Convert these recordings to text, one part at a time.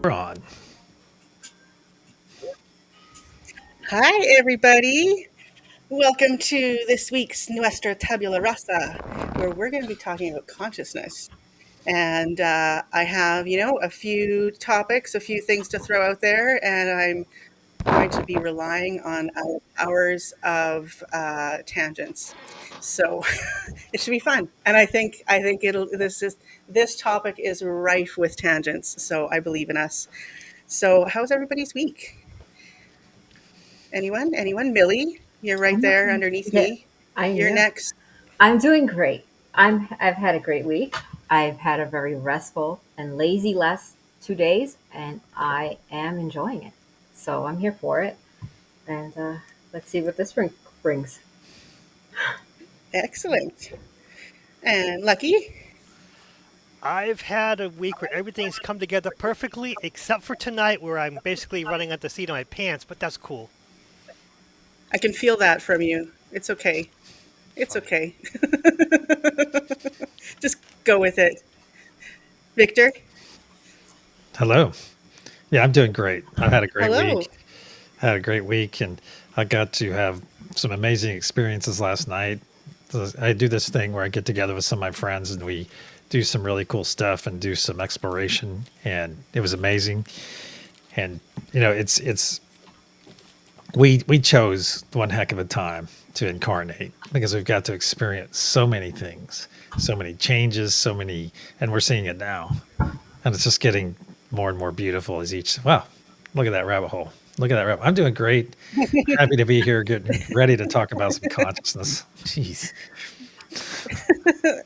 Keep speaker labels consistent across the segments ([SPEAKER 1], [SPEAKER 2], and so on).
[SPEAKER 1] We're on.
[SPEAKER 2] Hi, everybody. Welcome to this week's Nuestra Tabula Rasa, where we're going to be talking about consciousness. And I have, a few topics, a few things to throw out there, and I'm going to be relying on hours of tangents. So it should be fun. And I think this topic is rife with tangents. So I believe in us. So how's everybody's week? Anyone? Anyone? Millie, you're right there
[SPEAKER 3] I'm,
[SPEAKER 2] underneath
[SPEAKER 3] yeah,
[SPEAKER 2] me.
[SPEAKER 3] I
[SPEAKER 2] You're
[SPEAKER 3] know.
[SPEAKER 2] next.
[SPEAKER 3] I'm doing great. I've had a great week. I've had a very restful and lazy last 2 days, and I am enjoying it. So I'm here for it, and let's see what this brings.
[SPEAKER 2] Excellent. And Lucky.
[SPEAKER 1] I've had a week where everything's come together perfectly, except for tonight, where I'm basically running at the seat of my pants. But that's cool.
[SPEAKER 2] I can feel that from you. It's okay. It's
[SPEAKER 1] So,
[SPEAKER 2] okay. Just go with it. Victor,
[SPEAKER 4] Hello. Yeah, I'm doing great. I've had a great
[SPEAKER 2] hello.
[SPEAKER 4] week. Had a great week, and I got to have some amazing experiences last night. So I do this thing where I get together with some of my friends and we do some really cool stuff and do some exploration, and it was amazing. And it's we chose one heck of a time to incarnate because we've got to experience so many things, so many changes, so many, and we're seeing it now. And it's just getting more and more beautiful as each. Wow, look at that rabbit hole. Look at that rabbit. I'm doing great. Happy to be here, getting ready to talk about some consciousness. Jeez,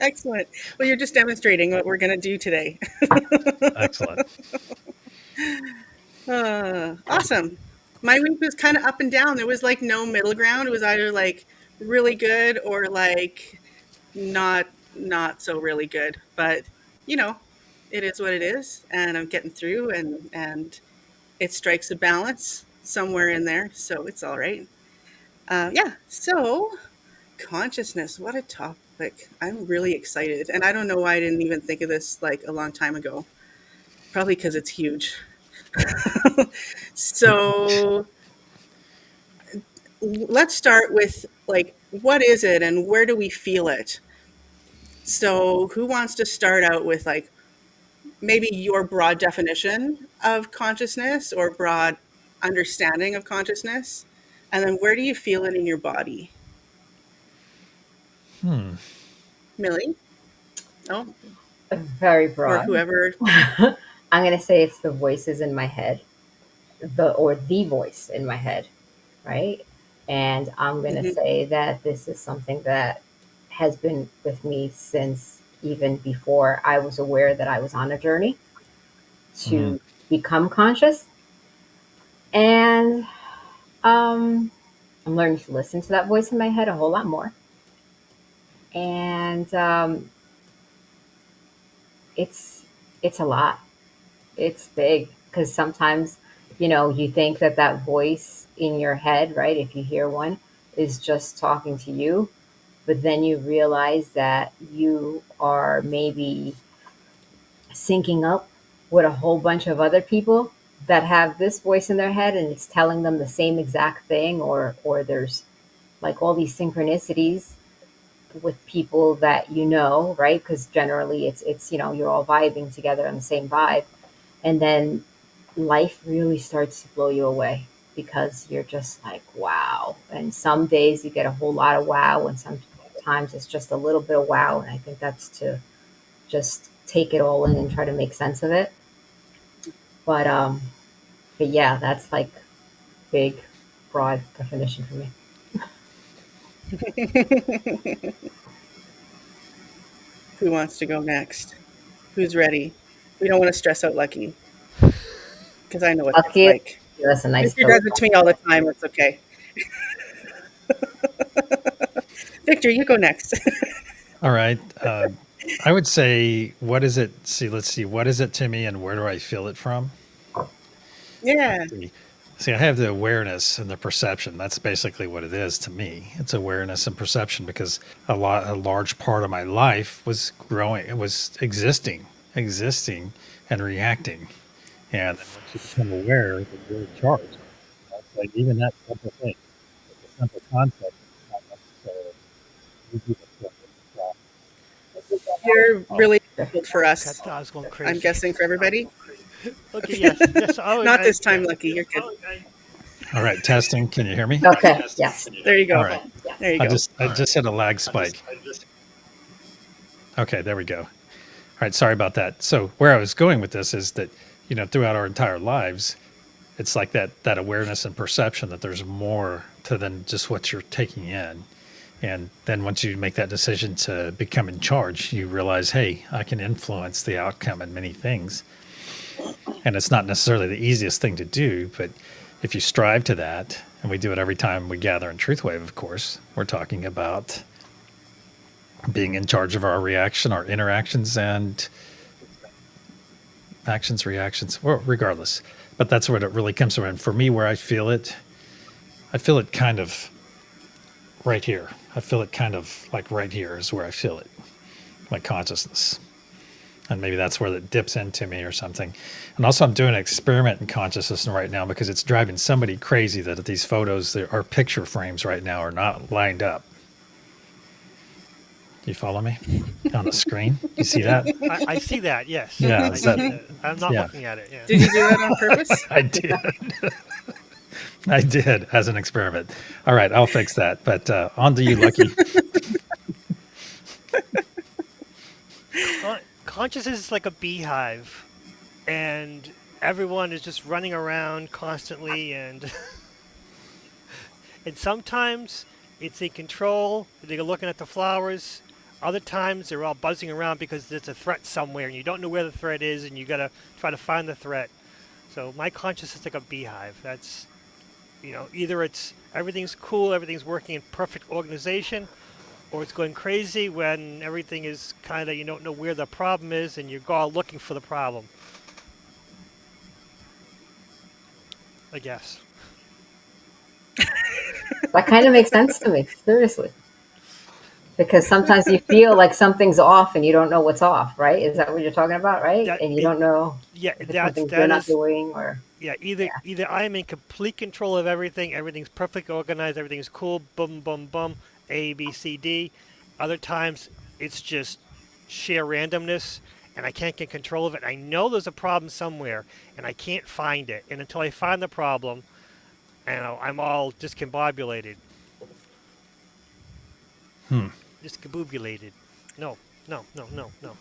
[SPEAKER 2] Excellent. Well, you're just demonstrating what we're going to do today.
[SPEAKER 4] excellent.
[SPEAKER 2] Awesome. My week was kind of up and down. There was like no middle ground. It was either like really good or like not so really good. But you know, it is what it is, and I'm getting through, and it strikes a balance somewhere in there, so it's all right. Yeah. So consciousness, what a topic! I'm really excited, and I don't know why I didn't even think of this like a long time ago. Probably because it's huge. So let's start with like what is it and where do we feel it? So who wants to start out with like maybe your broad definition of consciousness or broad understanding of consciousness? And then where do you feel it in your body?
[SPEAKER 4] Hmm.
[SPEAKER 2] Millie? Oh,
[SPEAKER 3] Very
[SPEAKER 2] or
[SPEAKER 3] broad.
[SPEAKER 2] whoever.
[SPEAKER 3] I'm gonna say it's the voices in my head, the voice in my head, right? And I'm going to
[SPEAKER 2] Mhm.
[SPEAKER 3] say that this is something that has been with me since even before I was aware that I was on a journey
[SPEAKER 4] Mm.
[SPEAKER 3] to become conscious. And I'm learning to listen to that voice in my head a whole lot more. And it's it's a lot. It's big because sometimes, you think that that voice in your head, right, if you hear one, is just talking to you, but then you realize that you are maybe syncing up with a whole bunch of other people that have this voice in their head and it's telling them the same exact thing, or there's like all these synchronicities with people that right, because generally it's you're all vibing together on the same vibe, and then life really starts to blow you away because you're just like, wow. And some days you get a whole lot of wow, and sometimes it's just a little bit of wow. And I think that's to just take it all in and try to make sense of it. But but yeah, that's like big, broad definition for me.
[SPEAKER 2] Who wants to go next? Who's ready? We don't want to stress out Lucky because I know what that's
[SPEAKER 3] Lucky,
[SPEAKER 2] like.
[SPEAKER 3] that's a nice
[SPEAKER 2] Victor does it to me all the time. It's okay. Victor, you go next.
[SPEAKER 4] All right. I would say, what is it? See, let's see. What is it to me, and where do I feel it from?
[SPEAKER 2] Yeah.
[SPEAKER 4] See, see, I have the awareness and the perception. That's basically what it is to me. It's awareness and perception because a large part of my life was growing. It was existing and reacting. And then once you become aware that you're in charge, it's like even that simple thing, it's a simple concept, it's not necessarily easy to flip
[SPEAKER 2] You're
[SPEAKER 4] it.
[SPEAKER 2] really difficult for
[SPEAKER 1] Cat
[SPEAKER 2] us.
[SPEAKER 1] dog's going
[SPEAKER 2] I'm
[SPEAKER 1] crazy.
[SPEAKER 2] guessing for everybody.
[SPEAKER 1] Okay, yes, yes.
[SPEAKER 2] Not this time, Lucky. You're good.
[SPEAKER 4] All right, testing. Can you hear me?
[SPEAKER 3] Okay. Yes.
[SPEAKER 2] There you go.
[SPEAKER 4] All right.
[SPEAKER 2] There you
[SPEAKER 4] I
[SPEAKER 2] go.
[SPEAKER 4] just hit a lag spike. Okay, there we go. All right, sorry about that. So where I was going with this is that, throughout our entire lives, it's like that awareness and perception that there's more to than just what you're taking in. And then once you make that decision to become in charge, you realize, hey, I can influence the outcome in many things. And it's not necessarily the easiest thing to do, but if you strive to that, and we do it every time we gather in Truthwave, of course, we're talking about being in charge of our reaction, our interactions, and actions, reactions, well, regardless. But that's what it really comes from. And for me, where I feel it kind of right here. I feel it kind of like right here is where I feel it, my consciousness. And maybe that's where it dips into me or something. And also I'm doing an experiment in consciousness right now because it's driving somebody crazy that these photos, our picture frames right now are not lined up. You follow me on the screen? You see that?
[SPEAKER 1] I see that. Yes.
[SPEAKER 4] Yeah,
[SPEAKER 1] I
[SPEAKER 4] is
[SPEAKER 1] see
[SPEAKER 4] that-
[SPEAKER 1] that. I'm not
[SPEAKER 4] yeah.
[SPEAKER 1] looking at it. Yeah.
[SPEAKER 2] Did you do that on purpose?
[SPEAKER 4] I did. I did as an experiment. All right, I'll fix that. But on to you, Lucky.
[SPEAKER 1] Consciousness is like a beehive, and everyone is just running around constantly, and and sometimes it's in control. They're looking at the flowers. Other times they're all buzzing around because there's a threat somewhere, and you don't know where the threat is, and you gotta try to find the threat. So my consciousness is like a beehive. That's, either it's everything's cool, everything's working in perfect organization, or it's going crazy when everything is kind of, you don't know where the problem is and you're all looking for the problem. I guess.
[SPEAKER 3] That kind of makes sense to me, seriously. Because sometimes you feel like something's off and you don't know what's off, right? Is that what you're talking about, right?
[SPEAKER 1] That-
[SPEAKER 3] And you
[SPEAKER 1] it-
[SPEAKER 3] don't know
[SPEAKER 1] Yeah,
[SPEAKER 3] if it's something you're
[SPEAKER 1] that
[SPEAKER 3] not
[SPEAKER 1] is,
[SPEAKER 3] doing or...
[SPEAKER 1] yeah, either I am in complete control of everything, everything's perfectly organized, everything's cool, boom, boom, boom, A, B, C, D. Other times it's just sheer randomness and I can't get control of it. I know there's a problem somewhere and I can't find it. And until I find the problem, I'm all discombobulated. Discombobulated. No, no, no, no, no.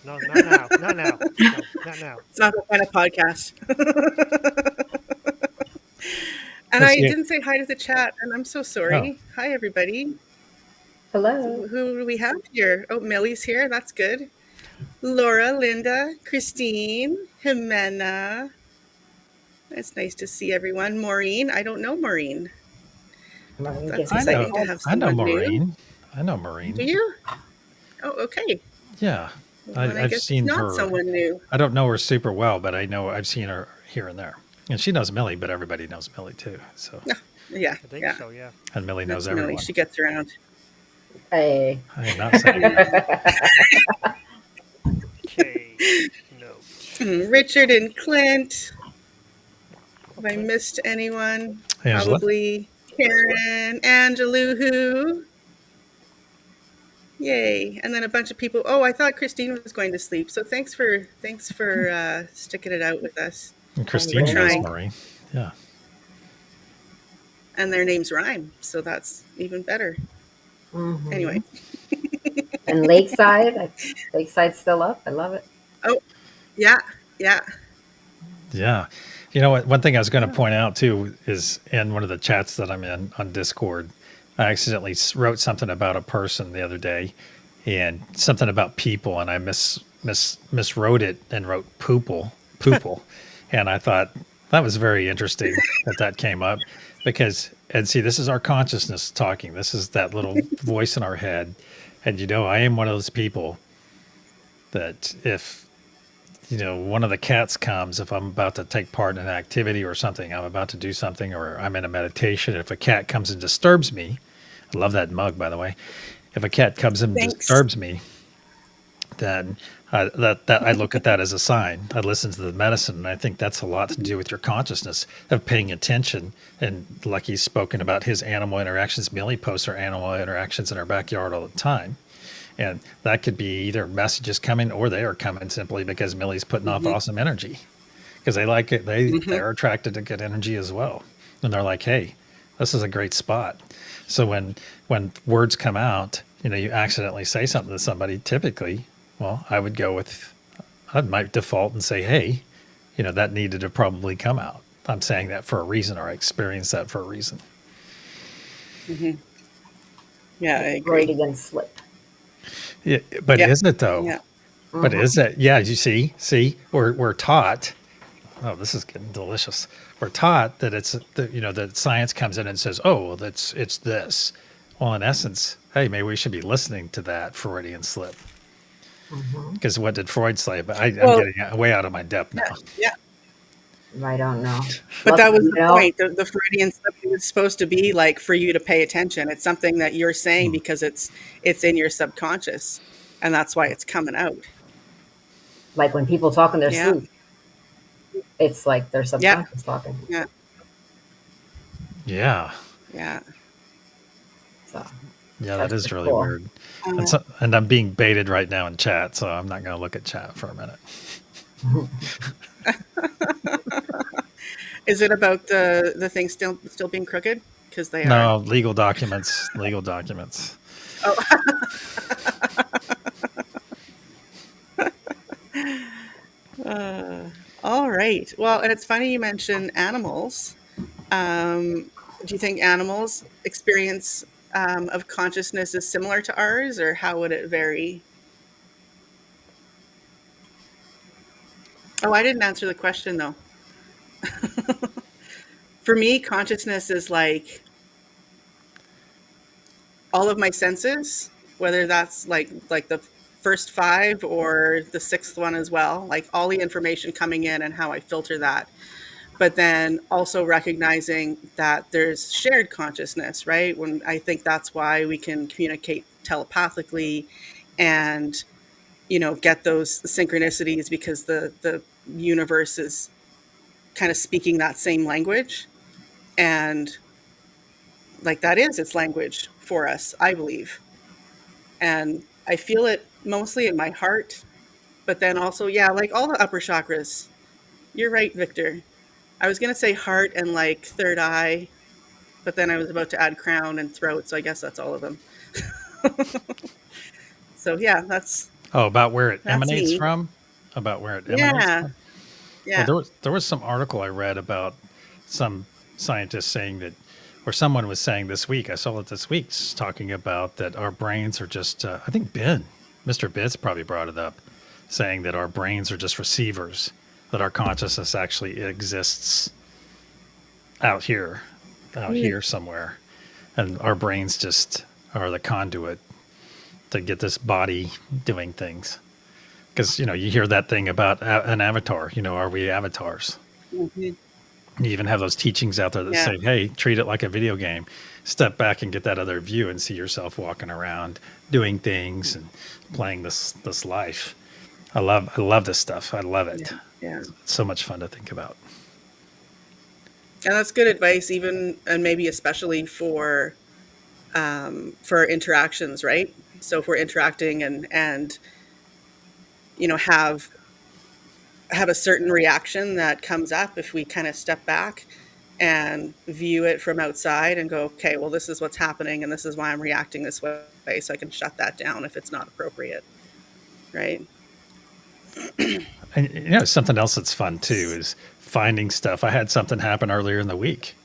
[SPEAKER 1] No, not now. Not now. No, not now.
[SPEAKER 2] It's not the kind of podcast. And
[SPEAKER 4] Let's
[SPEAKER 2] I
[SPEAKER 4] see.
[SPEAKER 2] didn't say hi to the chat, and I'm so sorry. Hi, everybody.
[SPEAKER 3] Hello.
[SPEAKER 2] Who do we have here? Oh, Millie's here. That's good. Laura, Linda, Christine, Jimena. It's nice to see everyone. Maureen. I don't know Maureen.
[SPEAKER 3] Maureen
[SPEAKER 2] That's
[SPEAKER 3] gets
[SPEAKER 2] exciting to
[SPEAKER 3] excited.
[SPEAKER 2] have
[SPEAKER 4] I know
[SPEAKER 2] someone new.
[SPEAKER 4] Maureen. I know Maureen.
[SPEAKER 2] Do you? Oh, okay.
[SPEAKER 4] Yeah.
[SPEAKER 2] Well, then I
[SPEAKER 4] I've
[SPEAKER 2] guess
[SPEAKER 4] seen
[SPEAKER 2] it's not
[SPEAKER 4] her.
[SPEAKER 2] someone new.
[SPEAKER 4] I don't know her super well, but I know I've seen her here and there. And she knows Millie, but everybody knows Millie too. So,
[SPEAKER 2] Yeah,
[SPEAKER 1] I think
[SPEAKER 2] yeah.
[SPEAKER 1] so, yeah.
[SPEAKER 4] and Millie knows
[SPEAKER 2] That's Millie.
[SPEAKER 4] everyone.
[SPEAKER 2] She gets around.
[SPEAKER 3] Hey.
[SPEAKER 4] I am not saying that.
[SPEAKER 1] Okay. No.
[SPEAKER 2] Richard and Clint. Have I missed anyone?
[SPEAKER 4] Angela?
[SPEAKER 2] Probably Karen, Angelou. Yay. And then a bunch of people. Oh, I thought Christine was going to sleep. So thanks for sticking it out with us.
[SPEAKER 4] And Christine knows
[SPEAKER 2] trying.
[SPEAKER 4] Maureen. Yeah.
[SPEAKER 2] And their names rhyme, so that's even better.
[SPEAKER 3] Mhm.
[SPEAKER 2] Anyway.
[SPEAKER 3] And Lakeside's still up. I love it.
[SPEAKER 2] Oh, yeah, yeah.
[SPEAKER 4] Yeah. You know what? One thing I was going to point out too is in one of the chats that I'm in on Discord, I accidentally wrote something about a person the other day and something about people, and I miswrote it and wrote poople. And I thought that was very interesting that came up because, and see, this is our consciousness talking. This is that little voice in our head. And, I am one of those people that if, one of the cats comes, if I'm about to take part in an activity or something, I'm about to do something, or I'm in a meditation, if a cat comes and disturbs me, I love that mug, by the way. If a cat comes and
[SPEAKER 2] Thanks.
[SPEAKER 4] disturbs me, then That I look at that as a sign. I listen to the medicine, and I think that's a lot to do with your consciousness of paying attention. And like he's spoken about his animal interactions, Millie posts her animal interactions in her backyard all the time, and that could be either messages coming or they are coming simply because Millie's putting off
[SPEAKER 2] Hmm.
[SPEAKER 4] awesome energy because they like it.
[SPEAKER 2] Hmm.
[SPEAKER 4] They're attracted to good energy as well, and they're like, hey, this is a great spot. So when words come out, you accidentally say something to somebody. Typically, well, I might default and say, hey, that needed to probably come out. I'm saying that for a reason, or I experienced that for a reason.
[SPEAKER 2] Hmm. Yeah, I agree.
[SPEAKER 3] Freudian slip.
[SPEAKER 4] Yeah, but
[SPEAKER 2] Yeah,
[SPEAKER 4] is it though?
[SPEAKER 2] yeah.
[SPEAKER 4] But
[SPEAKER 3] Hmm.
[SPEAKER 4] is it? Yeah, you see, we're taught. Oh, this is getting delicious. We're taught that that science comes in and says, oh, well, it's this. Well, in essence, hey, maybe we should be listening to that Freudian slip.
[SPEAKER 3] Hmm.
[SPEAKER 4] Because what did Freud say? But I'm
[SPEAKER 2] Well,
[SPEAKER 4] getting way out of my depth
[SPEAKER 2] yeah,
[SPEAKER 4] now.
[SPEAKER 2] yeah.
[SPEAKER 3] I don't know.
[SPEAKER 2] But
[SPEAKER 3] Look,
[SPEAKER 2] that was
[SPEAKER 3] you
[SPEAKER 2] the
[SPEAKER 3] know,
[SPEAKER 2] point. The Freudian stuff was supposed to be like for you to pay attention. It's something that you're saying
[SPEAKER 4] Hmm.
[SPEAKER 2] because it's in your subconscious, and that's why it's coming out.
[SPEAKER 3] like when people talk in their
[SPEAKER 2] Yeah,
[SPEAKER 3] sleep, it's like their
[SPEAKER 2] yeah,
[SPEAKER 3] subconscious talking.
[SPEAKER 2] yeah,
[SPEAKER 4] Yeah,
[SPEAKER 2] yeah.
[SPEAKER 3] So
[SPEAKER 4] yeah, that
[SPEAKER 3] that's
[SPEAKER 4] is
[SPEAKER 3] pretty
[SPEAKER 4] really
[SPEAKER 3] cool.
[SPEAKER 4] weird. And
[SPEAKER 2] Uh,
[SPEAKER 4] so, and I'm being baited right now in chat, so I'm not going to look at chat for a minute.
[SPEAKER 2] is it about the thing still being crooked? Because they are.
[SPEAKER 4] No, legal documents, legal documents.
[SPEAKER 2] Oh, all right. Well, and it's funny you mentioned animals. Do you think animals' experience of consciousness is similar to ours, or how would it vary? Oh, I didn't answer the question though. For me, consciousness is like all of my senses, whether that's like the first five or the sixth one as well, like all the information coming in and how I filter that. But then also recognizing that there's shared consciousness, right? When I think that's why we can communicate telepathically and get those synchronicities because the universe is kind of speaking that same language, and like that is its language for us, I believe. And I feel it mostly in my heart, but then also, yeah, like all the upper chakras. You're right, Victor. I was going to say heart and like third eye, but then I was about to add crown and throat, so I guess that's all of them. So yeah,
[SPEAKER 4] Oh, about where it
[SPEAKER 2] that's
[SPEAKER 4] emanates
[SPEAKER 2] me.
[SPEAKER 4] from? About where it emanates
[SPEAKER 2] Yeah,
[SPEAKER 4] from? Well,
[SPEAKER 2] yeah.
[SPEAKER 4] there was some article I read about some scientists saying that, or someone was saying this week. I saw it this week, talking about that our brains are just. I think Mr. Bitts probably brought it up, saying that our brains are just receivers, that our consciousness actually exists out here, out
[SPEAKER 2] Mm,
[SPEAKER 4] here somewhere, and our brains just are the conduit to get this body doing things. Because you hear that thing about an avatar. Are we avatars?
[SPEAKER 2] mhm.
[SPEAKER 4] You even have those teachings out there that
[SPEAKER 2] Yeah,
[SPEAKER 4] say, "Hey, treat it like a video game. Step back and get that other view and see yourself walking around, doing things, and playing this life." I love this stuff. I love
[SPEAKER 2] yeah,
[SPEAKER 4] it.
[SPEAKER 2] yeah.
[SPEAKER 4] It's so much fun to think about.
[SPEAKER 2] And that's good advice, even and maybe especially for interactions, right? So if we're interacting and have a certain reaction that comes up, if we kind of step back and view it from outside and go, okay, well, this is what's happening and this is why I'm reacting this way, so I can shut that down if it's not appropriate, right?
[SPEAKER 4] And something else that's fun too is finding stuff. I had something happen earlier in the week.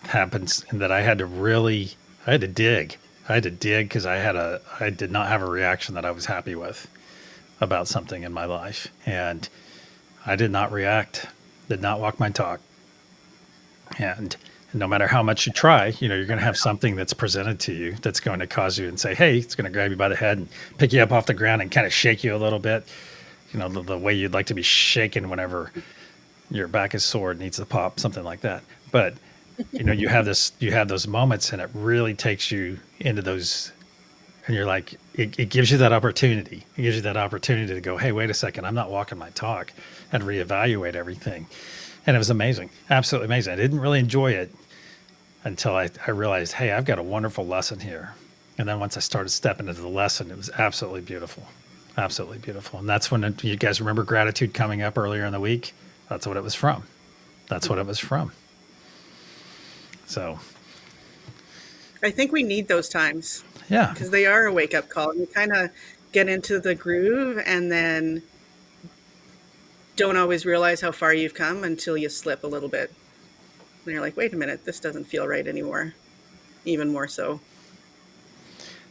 [SPEAKER 4] Happens and that I had to dig. I had to dig because I did not have a reaction that I was happy with about something in my life, and I did not react, did not walk my talk. And no matter how much you try, you're going to have something that's presented to you that's going to cause you and say, hey, it's going to grab you by the head and pick you up off the ground and kind of shake you a little bit. The way you'd like to be shaken whenever your back is sore, it needs to pop, something like that. But you have those moments, and it really takes you into those And you're like, it gives you that opportunity. It gives you that opportunity to go, hey, wait a second, I'm not walking my talk, and reevaluate everything. And it was amazing, absolutely amazing. I didn't really enjoy it until I realized, hey, I've got a wonderful lesson here. And then once I started stepping into the lesson, it was absolutely beautiful. Absolutely beautiful. And that's when you guys remember gratitude coming up earlier in the week? That's what it was from. That's what it was from. So,
[SPEAKER 2] I think we need those times
[SPEAKER 4] yeah.
[SPEAKER 2] because they are a wake up call. You kind of get into the groove and then don't always realize how far you've come until you slip a little bit. And you're like, wait a minute, this doesn't feel right anymore. Even more so.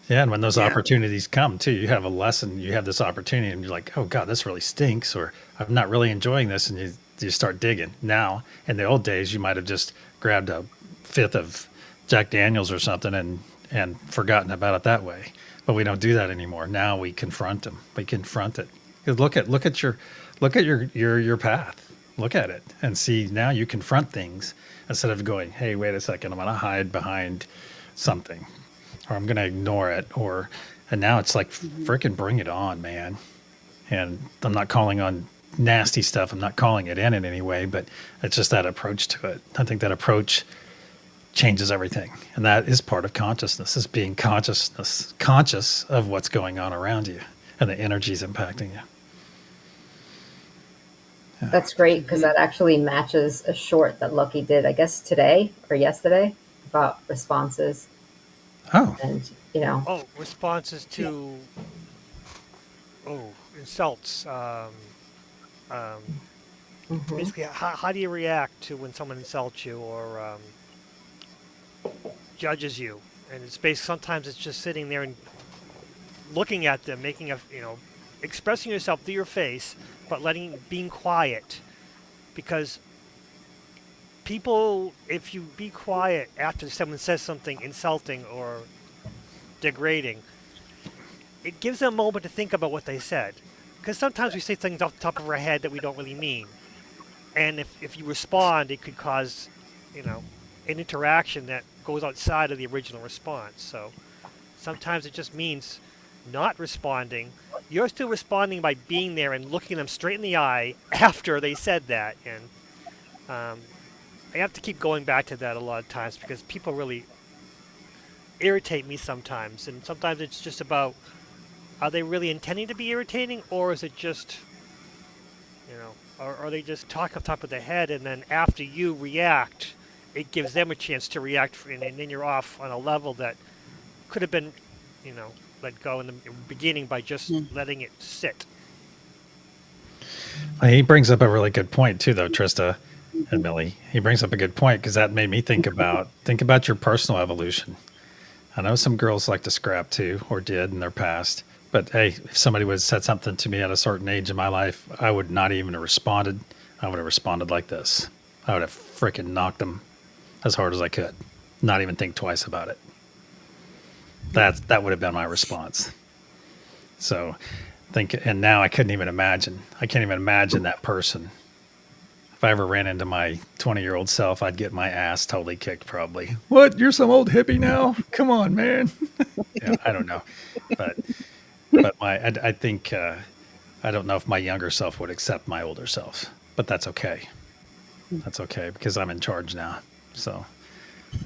[SPEAKER 4] Yeah, and when those
[SPEAKER 2] Yeah.
[SPEAKER 4] opportunities come too, you have a lesson, you have this opportunity, and you're like, "Oh God, this really stinks," or "I'm not really enjoying this," and you start digging. Now, in the old days, you might have just grabbed a fifth of Jack Daniels or something and forgotten about it that way. But we don't do that anymore. Now we confront them. We confront it. 'Cause look at your path. Look at it and see. Now you confront things instead of going, "Hey, wait a second, I'm going to hide behind something." Or I'm going to ignore it, and now it's like, freaking bring it on, man. And I'm not calling on nasty stuff. I'm not calling it in any way, but it's just that approach to it. I think that approach changes everything. And that is part of consciousness, is being conscious of what's going on around you and the energies impacting you.
[SPEAKER 3] That's great because that actually matches a short that Lucky did, I guess today or yesterday, about responses.
[SPEAKER 4] Oh,
[SPEAKER 3] And,
[SPEAKER 1] Oh, responses
[SPEAKER 2] Yeah.
[SPEAKER 1] to insults. Um,
[SPEAKER 3] mhm.
[SPEAKER 1] Basically, how do you react to when someone insults you or judges you? And it's based. Sometimes it's just sitting there and looking at them, making expressing yourself through your face, but being quiet, because people, if you be quiet after someone says something insulting or degrading, it gives them a moment to think about what they said. Because sometimes we say things off the top of our head that we don't really mean. And if you respond, it could cause, an interaction that goes outside of the original response. So sometimes it just means not responding. You're still responding by being there and looking them straight in the eye after they said that. And I have to keep going back to that a lot of times because people really irritate me sometimes. And sometimes it's just about, are they really intending to be irritating, or is it just, or are they just talking off the top of their head, and then after you react, it gives them a chance to react, and then you're off on a level that could have been, let go in the beginning by just letting it sit.
[SPEAKER 4] he brings up a really good point too, though, Trista and Millie. He brings up a good point because that made me think about your personal evolution. I know some girls like to scrap too, or did in their past. But hey, if somebody would have said something to me at a certain age in my life, I would not even have responded. I would have responded like this. I would have freaking knocked them as hard as I could. Not even think twice about it. That would have been my response. So and now I couldn't even imagine. I can't even imagine that person. If I ever ran into my 20-year-old self, I'd get my ass totally kicked probably. What? You're some old hippie now? Come on, man. I don't know. But I think I don't know if my younger self would accept my older self, but that's okay. That's okay because I'm in charge now. So,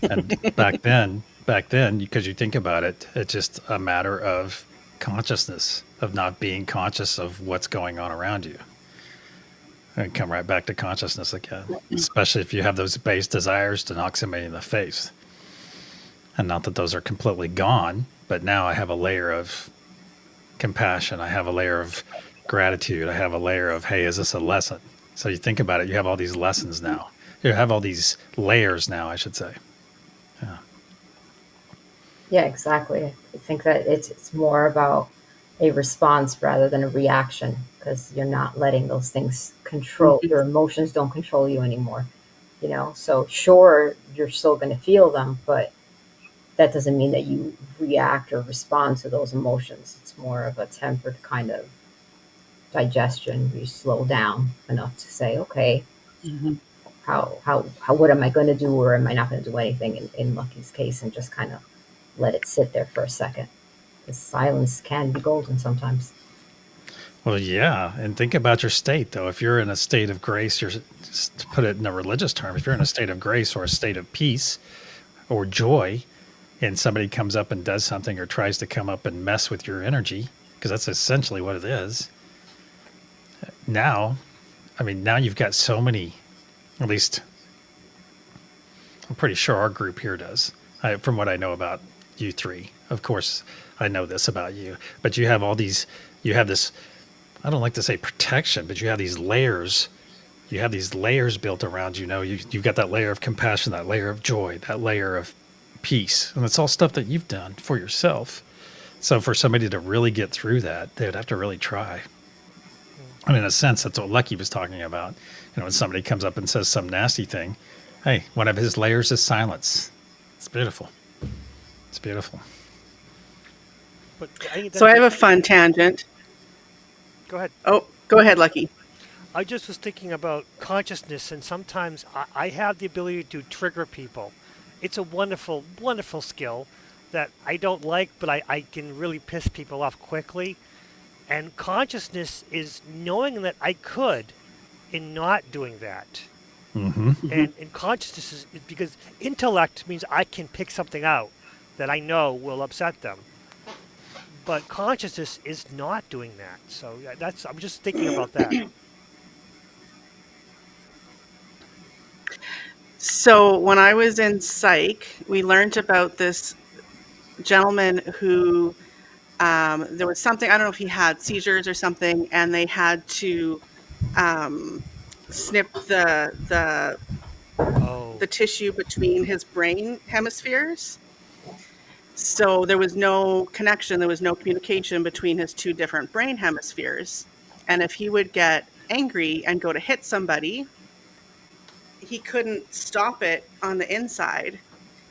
[SPEAKER 4] and back then, because you think about it, it's just a matter of consciousness, of not being conscious of what's going on around you. And come right back to consciousness again, especially if you have those base desires to knock somebody in the face. And not that those are completely gone, but now I have a layer of compassion. I have a layer of gratitude. I have a layer of, hey, is this a lesson? So you think about it, you have all these lessons now. You have all these layers now, I should say. Yeah.
[SPEAKER 3] Yeah, exactly. I think that it's more about a response rather than a reaction because you're not letting those things control your emotions. Don't control you anymore. So sure, you're still going to feel them, but that doesn't mean that you react or respond to those emotions. It's more of a tempered kind of digestion. You slow down enough to say, okay, what am I going to do, or am I not going to do anything in Lucky's case, and just kind of let it sit there for a second. The silence can be golden sometimes.
[SPEAKER 4] Well, yeah, and think about your state though. If you're in a state of grace, just to put it in a religious term, if you're in a state of grace or a state of peace or joy, and somebody comes up and does something or tries to come up and mess with your energy, because that's essentially what it is. Now, I mean, now you've got so many, at least I'm pretty sure our group here does, from what I know about you three. Of course, I know this about you, but you have all these, you have this, I don't like to say protection, but you have these layers. You have these layers built around you. Know you've got that layer of compassion, that layer of joy, that layer of peace, and it's all stuff that you've done for yourself. So for somebody to really get through that, they would have to really try. I mean, in a sense, that's what Lucky was talking about. You know, when somebody comes up and says some nasty thing, hey, one of his layers is silence. It's beautiful. It's beautiful.
[SPEAKER 1] But I think
[SPEAKER 2] So I have
[SPEAKER 1] that's
[SPEAKER 2] a fun tangent.
[SPEAKER 1] go ahead.
[SPEAKER 2] Oh, go ahead, Lucky.
[SPEAKER 1] I just was thinking about consciousness, and sometimes I have the ability to trigger people. It's a wonderful, wonderful skill that I don't like, but I can really piss people off quickly. And consciousness is knowing that I could in not doing that. And consciousness is because intellect means I can pick something out that I know will upset them. But consciousness is not doing that. So I'm just thinking about that.
[SPEAKER 2] So when I was in psych, we learned about this gentleman who there was something, I don't know if he had seizures or something, and they had to snip
[SPEAKER 1] Oh,
[SPEAKER 2] the tissue between his brain hemispheres. So there was no connection, there was no communication between his two different brain hemispheres. And if he would get angry and go to hit somebody, he couldn't stop it on the inside.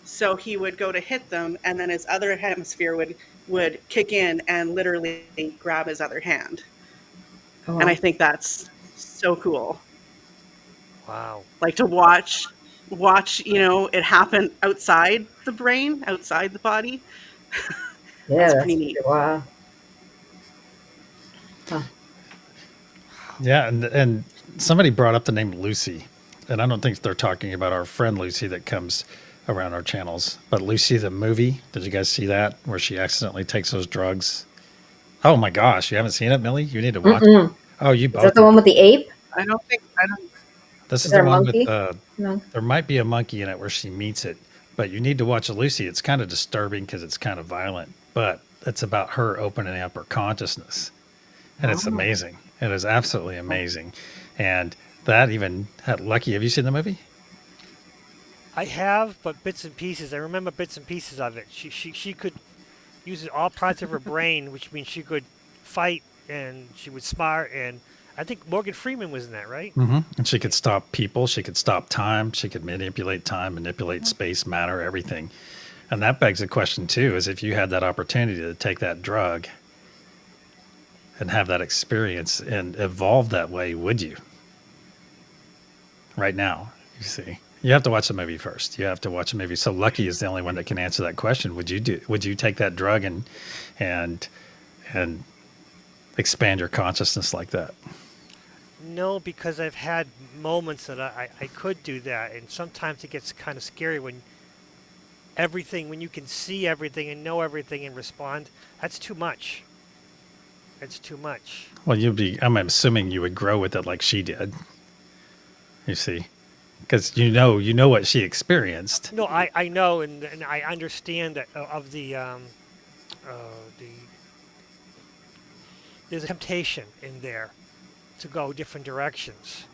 [SPEAKER 2] So he would go to hit them, and then his other hemisphere would kick in and literally grab his other hand.
[SPEAKER 3] Oh,
[SPEAKER 2] And I think that's so cool.
[SPEAKER 1] wow.
[SPEAKER 2] Like to watch, it happen outside the brain, outside the body.
[SPEAKER 3] yeah,
[SPEAKER 2] That's
[SPEAKER 3] that's
[SPEAKER 2] pretty
[SPEAKER 3] pretty
[SPEAKER 2] neat.
[SPEAKER 3] wild. Huh.
[SPEAKER 4] Yeah, and somebody brought up the name Lucy, and I don't think they're talking about our friend Lucy that comes around our channels, but Lucy the movie. Did you guys see that where she accidentally takes those drugs? Oh my gosh, you haven't seen it, Millie? You need to watch it.
[SPEAKER 3] Mm-mm.
[SPEAKER 4] Oh, you
[SPEAKER 3] Is that
[SPEAKER 4] both
[SPEAKER 3] the
[SPEAKER 4] need
[SPEAKER 3] one
[SPEAKER 4] to.
[SPEAKER 3] with the ape?
[SPEAKER 2] I don't,
[SPEAKER 4] This
[SPEAKER 3] Is
[SPEAKER 4] is the
[SPEAKER 3] there a
[SPEAKER 4] one with
[SPEAKER 3] monkey? No.
[SPEAKER 4] there might be a monkey in it where she meets it, but you need to watch Lucy. It's kind of disturbing because it's kind of violent, but it's about her opening up her consciousness, and it's
[SPEAKER 3] Oh.
[SPEAKER 4] amazing. It is absolutely amazing, and that even had Lucky. Have you seen the movie?
[SPEAKER 1] I have, but bits and pieces. I remember bits and pieces of it. She could use all parts of her brain, which means she could fight and she was smart. And I think Morgan Freeman was in that, right?
[SPEAKER 4] And she could stop people. She could stop time. She could manipulate time, manipulate space, matter, everything. And that begs the question too: is if you had that opportunity to take that drug and have that experience and evolve that way, would you? Right now, you see, you have to watch the movie first. You have to watch the movie. So Lucky is the only one that can answer that question. Would you do? Would you take that drug and and expand your consciousness like that?
[SPEAKER 1] No, because I've had moments that I could do that. And sometimes it gets kind of scary when when you can see everything and know everything and respond. That's too much. It's too much.
[SPEAKER 4] Well, I'm assuming you would grow with it like she did. You see, because you know what she experienced.
[SPEAKER 1] No, I know, and I understand that of the there's a temptation in there to go different directions.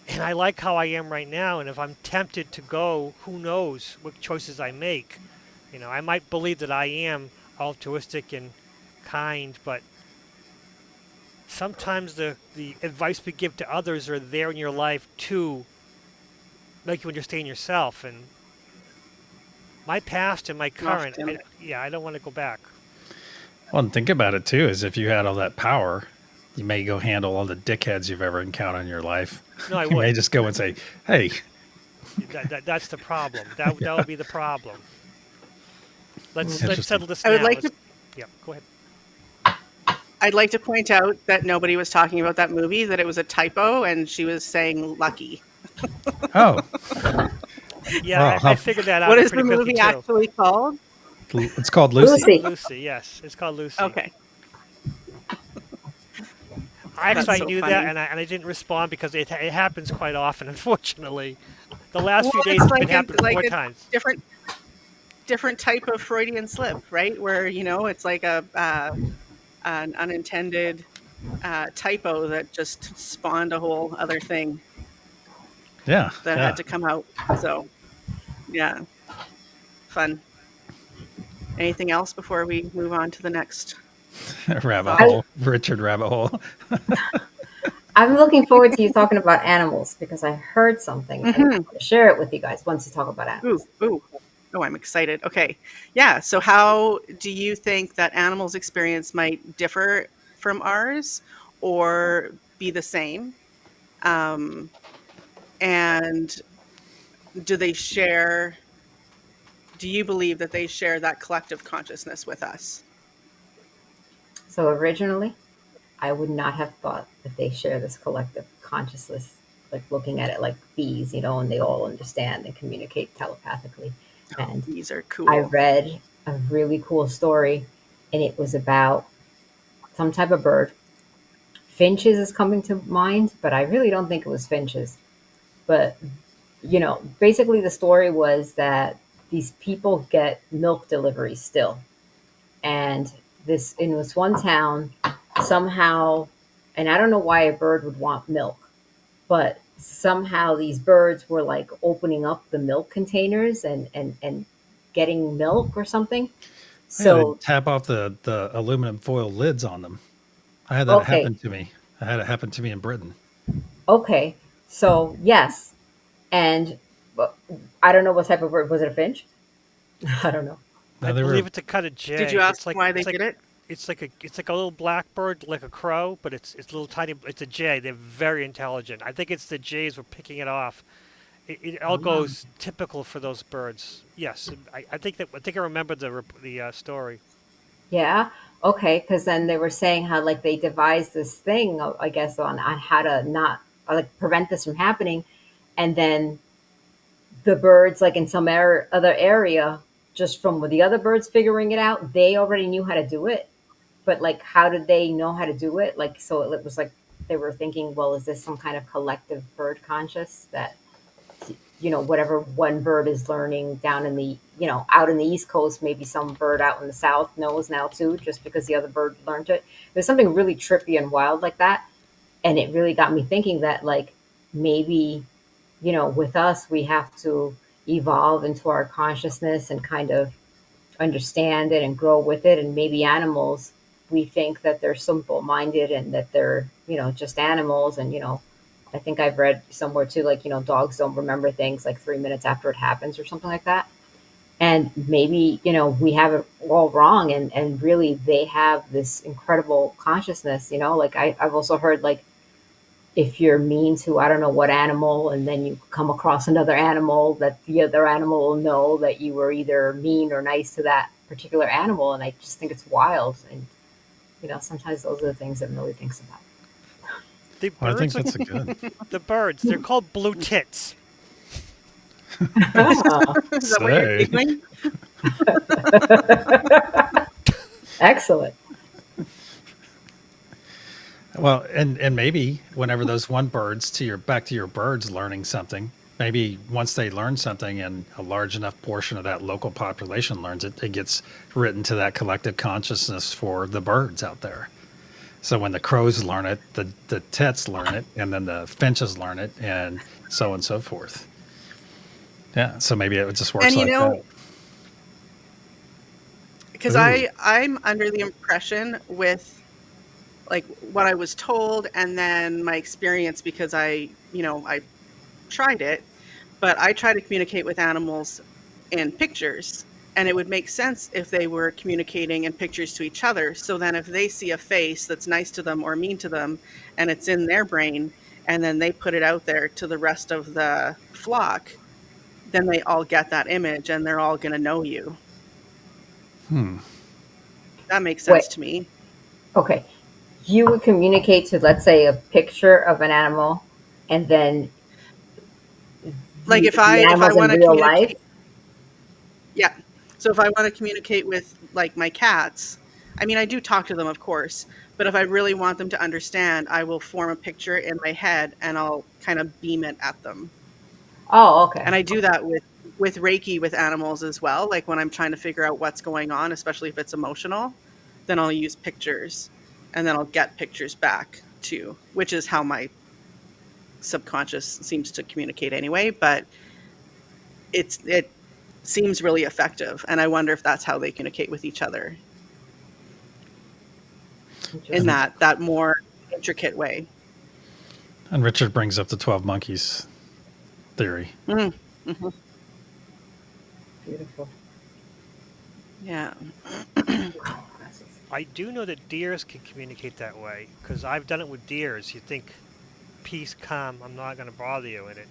[SPEAKER 1] And I like how I am right now, and if I'm tempted to go, who knows what choices I make. You know, I might believe that I am altruistic and kind, but sometimes the advice we give to others are there in your life to make you understand yourself. And my past and my current,
[SPEAKER 2] Often.
[SPEAKER 1] I don't want to go back.
[SPEAKER 4] Well, and think about it too: is if you had all that power, you may go handle all the dickheads you've ever encountered in your life.
[SPEAKER 1] No, I
[SPEAKER 4] You may
[SPEAKER 1] wouldn't.
[SPEAKER 4] just go and say, "Hey,
[SPEAKER 1] That's the problem. That would be the problem. Let's
[SPEAKER 4] Interesting.
[SPEAKER 1] settle this
[SPEAKER 2] I would
[SPEAKER 1] now.
[SPEAKER 2] like
[SPEAKER 1] Let's,
[SPEAKER 2] to
[SPEAKER 1] Yeah, go ahead.
[SPEAKER 2] I'd like to point out that nobody was talking about that movie, that it was a typo, and she was saying Lucky.
[SPEAKER 4] Oh,
[SPEAKER 1] Yeah,
[SPEAKER 4] well,
[SPEAKER 1] I figured that
[SPEAKER 2] What
[SPEAKER 1] out
[SPEAKER 2] is the
[SPEAKER 1] pretty quickly
[SPEAKER 2] movie
[SPEAKER 1] too.
[SPEAKER 2] actually called?
[SPEAKER 4] it's called Lucy.
[SPEAKER 3] Lucy.
[SPEAKER 1] Lucy, yes, it's called Lucy.
[SPEAKER 2] Okay, that's
[SPEAKER 1] I
[SPEAKER 2] so
[SPEAKER 1] knew that,
[SPEAKER 2] funny.
[SPEAKER 1] and I didn't respond because it happens quite often, unfortunately. The last
[SPEAKER 2] Well,
[SPEAKER 1] few days
[SPEAKER 2] it's
[SPEAKER 1] it's been happening
[SPEAKER 2] like
[SPEAKER 1] four
[SPEAKER 2] a
[SPEAKER 1] times.
[SPEAKER 2] different type of Freudian slip, right? Where it's like a an unintended typo that just spawned a whole other thing
[SPEAKER 4] Yeah,
[SPEAKER 2] that had
[SPEAKER 4] yeah.
[SPEAKER 2] to come out. So yeah, fun. Anything else before we move on to the next
[SPEAKER 4] Rabbit
[SPEAKER 2] thought?
[SPEAKER 3] I,
[SPEAKER 4] hole, Richard Rabbit hole.
[SPEAKER 3] I'm looking forward to you talking about animals because I heard something and I
[SPEAKER 2] Hmm.
[SPEAKER 3] want to share it with you guys once you talk about
[SPEAKER 2] Ooh,
[SPEAKER 3] animals.
[SPEAKER 2] ooh. Oh, I'm excited. Okay. Yeah. So, how do you think that animals' experience might differ from ours or be the same? Um, and do they share, do you believe that they share that collective consciousness with us?
[SPEAKER 3] So originally, I would not have thought that they share this collective consciousness, like looking at it like bees, and they all understand and communicate telepathically.
[SPEAKER 2] Oh,
[SPEAKER 3] And
[SPEAKER 2] these are
[SPEAKER 3] I
[SPEAKER 2] cool.
[SPEAKER 3] read a really cool story, and it was about some type of bird. Finches is coming to mind, but I really don't think it was finches. But, basically the story was that these people get milk deliveries still. And this in this one town, somehow, and I don't know why a bird would want milk, but somehow these birds were like opening up the milk containers and getting milk or something.
[SPEAKER 4] Yeah, they
[SPEAKER 3] So
[SPEAKER 4] tap off the aluminum foil lids on them. I had that
[SPEAKER 3] okay,
[SPEAKER 4] happen to me. I had it happen to me in Britain.
[SPEAKER 3] okay, so yes, and but I don't know what type of bird was it. A finch? I don't know.
[SPEAKER 1] I
[SPEAKER 4] No, they were.
[SPEAKER 1] believe it's a cut of
[SPEAKER 2] Did you
[SPEAKER 1] jay.
[SPEAKER 2] ask why they did it?
[SPEAKER 1] It's like a little blackbird, like a crow, but it's a little tiny. It's a jay. They're very intelligent. I think it's the jays were picking it off. It all
[SPEAKER 3] Um,
[SPEAKER 1] goes typical for those birds. Yes, I think I remember the story.
[SPEAKER 3] Yeah. Okay. Because then they were saying how like they devised this thing, I guess, on how to not like prevent this from happening, and then the birds, like in some other area, just from the other birds figuring it out, they already knew how to do it. But like, how did they know how to do it? Like, so it was like they were thinking, well, is this some kind of collective bird conscious that whatever one bird is learning down in the, out in the East Coast, maybe some bird out in the South knows now too, just because the other bird learned it. There's something really trippy and wild like that. And it really got me thinking that, like, maybe, with us, we have to evolve into our consciousness and kind of understand it and grow with it. And maybe animals, we think that they're simple minded and that they're, just animals. And, I think I've read somewhere too, like, dogs don't remember things like 3 minutes after it happens or something like that. And maybe, we have it all wrong. And really, they have this incredible consciousness, like I've also heard, like, if you're mean to I don't know what animal and then you come across another animal, that the other animal will know that you were either mean or nice to that particular animal. And I just think it's wild. And sometimes those are the things that really thinks about.
[SPEAKER 1] The
[SPEAKER 4] Well, I think
[SPEAKER 1] birds are
[SPEAKER 4] that's a good.
[SPEAKER 1] the birds. They're called blue tits.
[SPEAKER 3] Ah,
[SPEAKER 2] Is that what you're
[SPEAKER 4] Say.
[SPEAKER 2] giggling?
[SPEAKER 3] excellent.
[SPEAKER 4] Well, and maybe whenever those one birds to your back to your birds learning something, maybe once they learn something and a large enough portion of that local population learns it, it gets written to that collective consciousness for the birds out there. So when the crows learn it, the tits learn it, and then the finches learn it, and so on and so forth. Yeah. So maybe it just works
[SPEAKER 2] And
[SPEAKER 4] like that.
[SPEAKER 2] because
[SPEAKER 4] Ooh.
[SPEAKER 2] I'm under the impression with like what I was told and then my experience because I tried it, but I try to communicate with animals in pictures. And it would make sense if they were communicating in pictures to each other. So then if they see a face that's nice to them or mean to them and it's in their brain and then they put it out there to the rest of the flock, then they all get that image and they're all going to know you.
[SPEAKER 4] Hmm.
[SPEAKER 2] That makes
[SPEAKER 3] Wait,
[SPEAKER 2] sense to me.
[SPEAKER 3] okay. You would communicate to, let's say, a picture of an animal, and then
[SPEAKER 2] Like
[SPEAKER 3] the
[SPEAKER 2] if I
[SPEAKER 3] animals in
[SPEAKER 2] want to
[SPEAKER 3] real life.
[SPEAKER 2] communicate, yeah. So if I want to communicate with like my cats, I mean, I do talk to them, of course, but if I really want them to understand, I will form a picture in my head and I'll kind of beam it at them.
[SPEAKER 3] Oh, okay.
[SPEAKER 2] And I do that with Reiki with animals as well. Like when I'm trying to figure out what's going on, especially if it's emotional, then I'll use pictures and then I'll get pictures back too, which is how my subconscious seems to communicate anyway, but it seems really effective and I wonder if that's how they communicate with each other in
[SPEAKER 3] Interesting.
[SPEAKER 4] And
[SPEAKER 2] that more intricate way.
[SPEAKER 4] and Richard brings up the 12 monkeys theory.
[SPEAKER 2] Mm, mhm.
[SPEAKER 3] Beautiful.
[SPEAKER 2] Yeah.
[SPEAKER 1] I do know that deers can communicate that way because I've done it with deers. You think peace, calm, I'm not going to bother you, and it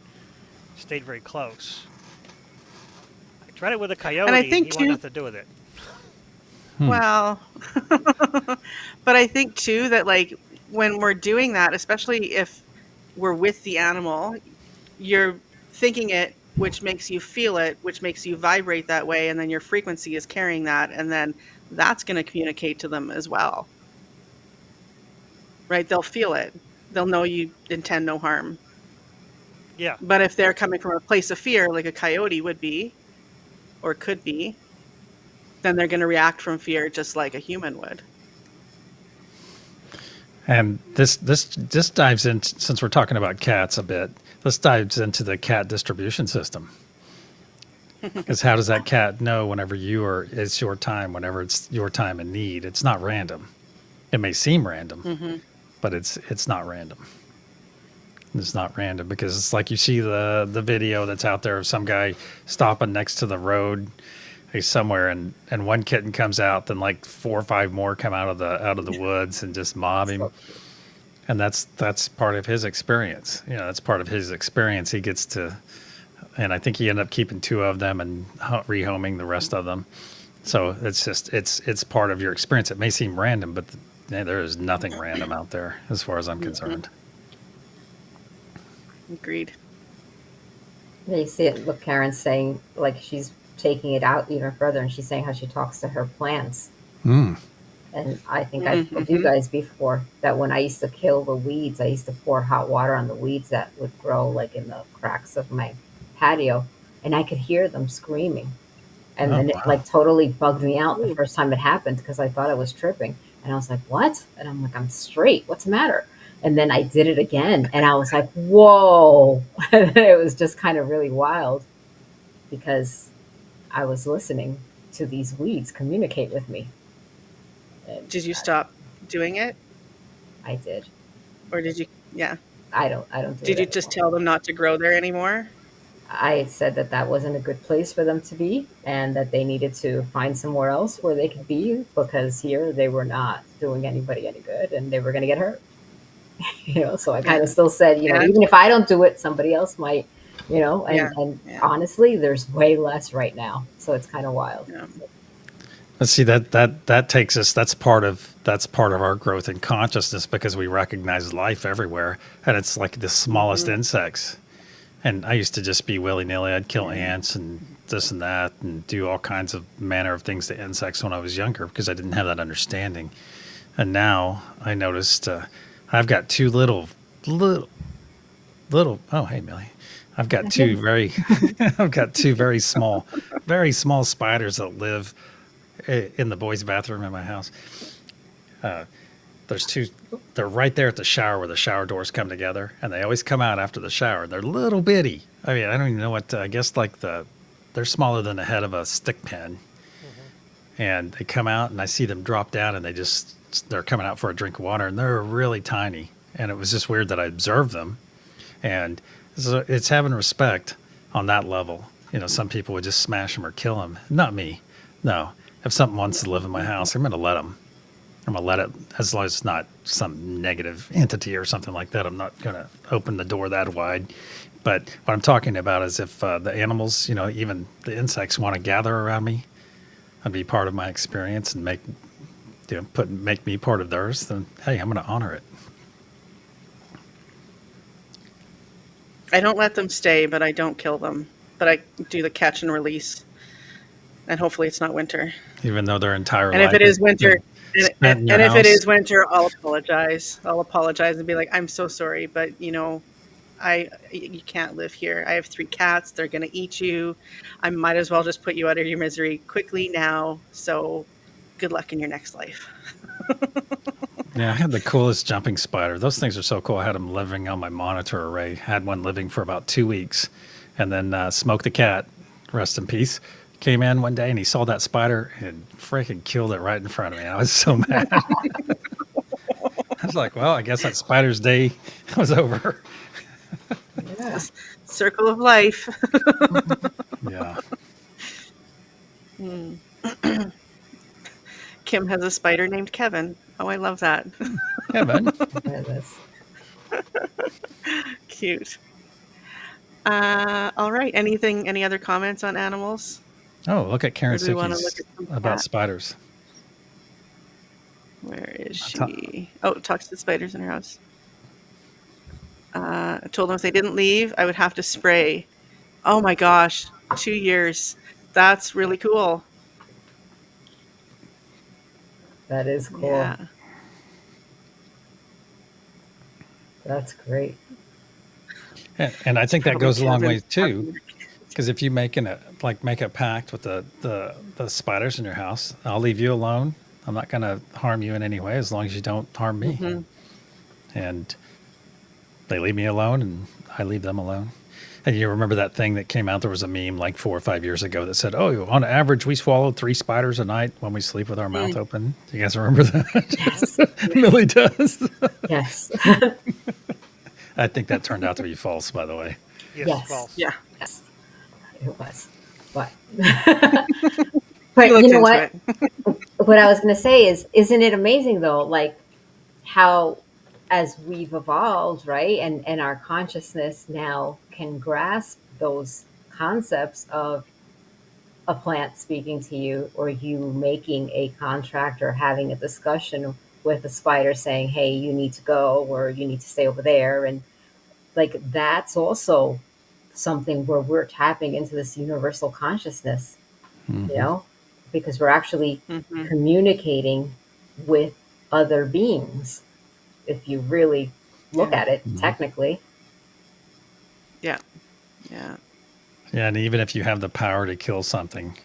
[SPEAKER 1] stayed very close. I tried it with a
[SPEAKER 2] And I
[SPEAKER 1] coyote, and
[SPEAKER 2] think
[SPEAKER 1] he wanted
[SPEAKER 2] too,
[SPEAKER 1] nothing to do with it.
[SPEAKER 4] Hmm.
[SPEAKER 2] well, but I think too that like when we're doing that, especially if we're with the animal, you're thinking it, which makes you feel it, which makes you vibrate that way, and then your frequency is carrying that, and then that's going to communicate to them as well, right? They'll feel it. They'll know you intend no harm.
[SPEAKER 1] Yeah,
[SPEAKER 2] But if they're coming from a place of fear, like a coyote would be or could be, then they're going to react from fear just like a human would.
[SPEAKER 4] And this dives in, since we're talking about cats a bit. This dives into the cat distribution system. Because how does that cat know whenever it's your time, whenever it's your time in need? It's not random. It may seem random,
[SPEAKER 2] Hmm.
[SPEAKER 4] but it's not random. It's not random because it's like you see the video that's out there of some guy stopping next to the road. He's somewhere, and one kitten comes out, then like 4 or 5 more come out of the woods and just mob him.
[SPEAKER 3] So cute.
[SPEAKER 4] And that's part of his experience. That's part of his experience. He gets to, and I think he ended up keeping 2 of them and rehoming the rest of them. So it's part of your experience. It may seem random, but there is nothing random out there as far as I'm
[SPEAKER 2] Hmm.
[SPEAKER 4] concerned.
[SPEAKER 2] Agreed.
[SPEAKER 3] Yeah, you see it. Look, Karen's saying like she's taking it out even further, and she's saying how she talks to her plants.
[SPEAKER 4] Mm.
[SPEAKER 3] And I think I've told you
[SPEAKER 2] Hmm.
[SPEAKER 3] guys before that when I used to kill the weeds, I used to pour hot water on the weeds that would grow like in the cracks of my patio, and I could hear them screaming. And
[SPEAKER 4] Oh
[SPEAKER 3] then it
[SPEAKER 4] wow.
[SPEAKER 3] like totally bugged me out the
[SPEAKER 2] Ooh.
[SPEAKER 3] first time it happened because I thought I was tripping. And I was like, what? And I'm like, I'm straight. What's the matter? And then I did it again and I was like, whoa. And it was just kind of really wild because I was listening to these weeds communicate with me. And
[SPEAKER 2] Did you stop doing it
[SPEAKER 3] I did.
[SPEAKER 2] or did you? Yeah.
[SPEAKER 3] I don't do it
[SPEAKER 2] Did you just
[SPEAKER 3] anymore.
[SPEAKER 2] tell them not to grow there anymore?
[SPEAKER 3] I said that that wasn't a good place for them to be and that they needed to find somewhere else where they could be because here they were not doing anybody any good and they were going to get hurt. So I kind
[SPEAKER 2] Yeah.
[SPEAKER 3] of still said,
[SPEAKER 2] And
[SPEAKER 3] even if I don't do it, somebody else might,
[SPEAKER 2] yeah.
[SPEAKER 3] and
[SPEAKER 2] Yeah.
[SPEAKER 3] honestly, there's way less right now. So it's kind of wild.
[SPEAKER 2] Yeah.
[SPEAKER 4] Let's see that takes us. That's part of our growth in consciousness because we recognize life everywhere, and it's like the smallest
[SPEAKER 2] Hmm.
[SPEAKER 4] insects. And I used to just be willy nilly. I'd kill
[SPEAKER 2] Yeah.
[SPEAKER 4] ants and this and that, and do all kinds of manner of things to insects when I was younger because I didn't have that understanding. And now I noticed I've got 2 little. Oh, hey, Millie. I've got two very, I've got 2 very small spiders that live in the boys' bathroom in my house. Uh, there's 2. They're right there at the shower where the shower doors come together, and they always come out after the shower. They're little bitty. I mean, I don't even know what. I guess like they're smaller than the head of a stick pin,
[SPEAKER 1] hmm
[SPEAKER 4] and they come out, and I see them drop down, and they're coming out for a drink of water, and they're really tiny. And it was just weird that I observed them, and so it's having respect on that level. Some people would just smash them or kill them. Not me. No. If something wants to live in my house, I'm going to let them. I'm going to let it, as long as it's not some negative entity or something like that. I'm not going to open the door that wide. But what I'm talking about is if the animals, even the insects want to gather around me and be part of my experience and make me part of theirs, then hey, I'm going to honor it.
[SPEAKER 2] I don't let them stay, but I don't kill them. But I do the catch and release, and hopefully it's not winter.
[SPEAKER 4] Even though their entire
[SPEAKER 2] And if
[SPEAKER 4] life
[SPEAKER 2] it
[SPEAKER 4] has
[SPEAKER 2] is winter,
[SPEAKER 4] been spent in your
[SPEAKER 2] and if it
[SPEAKER 4] house.
[SPEAKER 2] is winter, I'll apologize. I'll apologize and be like, I'm so sorry, but you can't live here. I have 3 cats. They're going to eat you. I might as well just put you out of your misery quickly now. So good luck in your next life.
[SPEAKER 4] Yeah, I had the coolest jumping spider. Those things are so cool. I had them living on my monitor array. Had one living for about 2 weeks. And then Smoke the cat, rest in peace, came in one day and he saw that spider and freaking killed it right in front of me. I was so mad. I was like, well, I guess that spider's day was over.
[SPEAKER 3] Yeah.
[SPEAKER 2] Circle of life.
[SPEAKER 4] Yeah.
[SPEAKER 2] Kim has a spider named Kevin. Oh, I love that.
[SPEAKER 4] Kevin.
[SPEAKER 3] Goodness.
[SPEAKER 2] Cute. All right. Any other comments on animals?
[SPEAKER 4] Oh, look at Karen
[SPEAKER 2] Or do we want to look
[SPEAKER 4] Suki's
[SPEAKER 2] at some
[SPEAKER 4] about
[SPEAKER 2] cats?
[SPEAKER 4] spiders.
[SPEAKER 2] Where is
[SPEAKER 4] I ta-
[SPEAKER 2] she? Oh, talks to the spiders in her house. I told them if they didn't leave, I would have to spray. Oh my gosh, 2 years. That's really cool.
[SPEAKER 3] That is cool.
[SPEAKER 2] Yeah.
[SPEAKER 3] That's great.
[SPEAKER 4] And I think that
[SPEAKER 2] Probably
[SPEAKER 4] goes a long
[SPEAKER 2] Kevin
[SPEAKER 4] way too.
[SPEAKER 2] having-
[SPEAKER 4] Because if you make a pact with the spiders in your house, I'll leave you alone. I'm not going to harm you in any way as long as you don't harm me.
[SPEAKER 2] Mhm.
[SPEAKER 4] And they leave me alone, and I leave them alone. And you remember that thing that came out? There was a meme like 4 or 5 years ago that said, "Oh, on average, we swallow 3 spiders a night when we sleep with our mouth open." Do you guys remember that?
[SPEAKER 3] Yes.
[SPEAKER 4] Millie does.
[SPEAKER 3] Yes.
[SPEAKER 4] I think that turned out to be false, by the way.
[SPEAKER 1] Yes,
[SPEAKER 3] Yes.
[SPEAKER 1] false.
[SPEAKER 2] Yeah.
[SPEAKER 3] Yes. It was. But but
[SPEAKER 2] You looked
[SPEAKER 3] you know
[SPEAKER 2] into
[SPEAKER 3] what?
[SPEAKER 2] it.
[SPEAKER 3] What I was going to say is, isn't it amazing though? Like how, as we've evolved, right, and our consciousness now can grasp those concepts of a plant speaking to you, or you making a contract or having a discussion with a spider saying, "Hey, you need to go," or "You need to stay over there," and like that's also something where we're tapping into this universal consciousness, you know, because we're actually
[SPEAKER 2] Mhm.
[SPEAKER 3] communicating with other beings. If you really look
[SPEAKER 2] Yeah.
[SPEAKER 3] at it, technically.
[SPEAKER 2] Yeah. Yeah.
[SPEAKER 4] Yeah, and even if you have the power to kill something,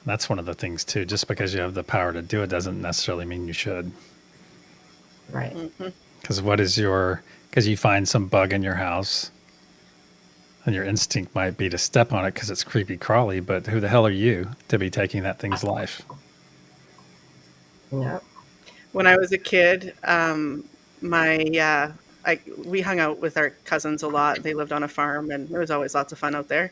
[SPEAKER 4] that's one of the things too. Just because you have the power to do it doesn't necessarily mean you should.
[SPEAKER 3] Right.
[SPEAKER 2] Mhm.
[SPEAKER 4] Because you find some bug in your house, and your instinct might be to step on it because it's creepy crawly, but who the hell are you to be taking that thing's life?
[SPEAKER 3] Yep.
[SPEAKER 2] When I was a kid, my we hung out with our cousins a lot. They lived on a farm, and there was always lots of fun out there,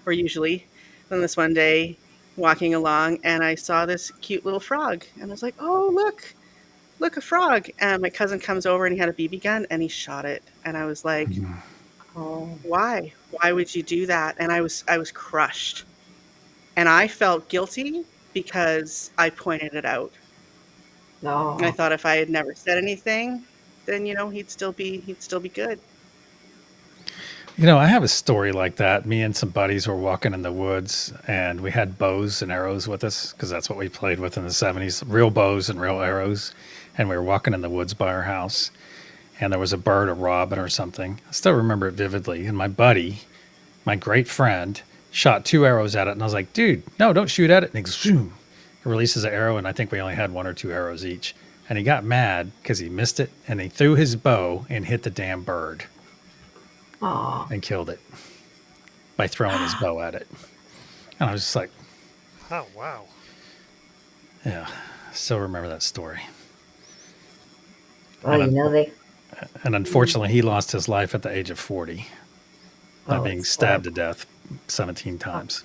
[SPEAKER 2] or usually. Then this one day, walking along, and I saw this cute little frog, and I was like, "Oh, look, a frog!" And my cousin comes over, and he had a BB gun, and he shot it, and I was like,
[SPEAKER 3] Oh,
[SPEAKER 2] "Why? Why would you do that?" And I was crushed, and I felt guilty because I pointed it out. And I
[SPEAKER 3] no.
[SPEAKER 2] thought if I had never said anything, then he'd still be good.
[SPEAKER 4] I have a story like that. Me and some buddies were walking in the woods, and we had bows and arrows with us because that's what we played with in the 70s, real bows and real arrows. And we were walking in the woods by our house, and there was a bird, a robin or something. I still remember it vividly. And my buddy, my great friend, shot 2 arrows at it, and I was like, "Dude, no, don't shoot at it." And he goes, zoom. He releases an arrow, and I think we only had 1 or 2 arrows each. And he got mad because he missed it, and he threw his bow and hit the damn bird
[SPEAKER 3] Oh,
[SPEAKER 4] and killed it by throwing his bow at it. And I was just like,
[SPEAKER 1] Oh, wow.
[SPEAKER 4] yeah, still remember that story.
[SPEAKER 3] well,
[SPEAKER 4] And, and
[SPEAKER 2] Mm.
[SPEAKER 4] unfortunately, he lost his life at the age of 40 by being
[SPEAKER 3] it's
[SPEAKER 4] stabbed to death 17 times.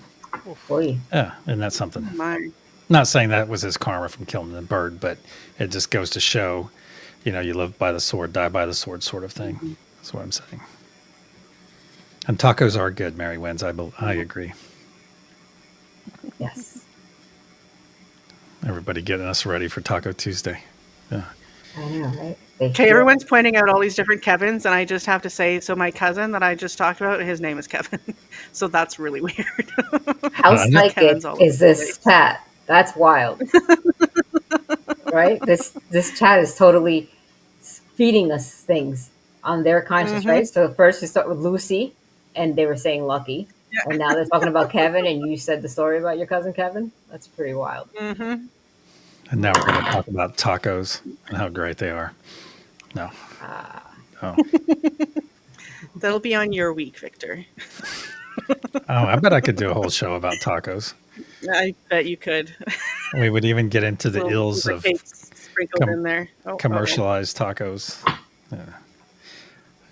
[SPEAKER 3] boy.
[SPEAKER 4] Yeah, and that's
[SPEAKER 2] Oh
[SPEAKER 4] something.
[SPEAKER 2] my.
[SPEAKER 4] Not saying that was his karma from killing the bird, but it just goes to show, you live by the sword, die by the sword sort of thing.
[SPEAKER 2] Mhm.
[SPEAKER 4] That's what I'm saying. And tacos are good, Mary Wins. I agree.
[SPEAKER 3] Yes.
[SPEAKER 4] Everybody getting us ready for Taco Tuesday. Yeah.
[SPEAKER 3] I know, right? They
[SPEAKER 2] Okay,
[SPEAKER 3] feel
[SPEAKER 2] everyone's pointing out all these different Kevins, and I just have to say, so my cousin that I just talked about, his name is Kevin. So that's really weird.
[SPEAKER 3] how
[SPEAKER 4] I know.
[SPEAKER 2] Kevin's
[SPEAKER 3] psychic
[SPEAKER 2] all over
[SPEAKER 3] is
[SPEAKER 2] the
[SPEAKER 3] this
[SPEAKER 2] place.
[SPEAKER 3] chat? That's wild, right? This chat is totally feeding us things on their conscious,
[SPEAKER 2] Mm-hmm.
[SPEAKER 3] right? So first you start with Lucy, and they were saying Lucky, and now they're talking about Kevin, and you said the story about your cousin Kevin. That's pretty wild.
[SPEAKER 2] Mm-hmm.
[SPEAKER 4] And now we're going to talk about tacos and how great they are. No.
[SPEAKER 3] Ah,
[SPEAKER 4] Oh.
[SPEAKER 2] That'll be on your week, Victor.
[SPEAKER 4] Oh, I bet I could do a whole show about tacos.
[SPEAKER 2] I bet you could.
[SPEAKER 4] We would even get into the
[SPEAKER 2] Little
[SPEAKER 4] ills of
[SPEAKER 2] lubricants sprinkled in there. Oh, oh.
[SPEAKER 4] commercialized tacos.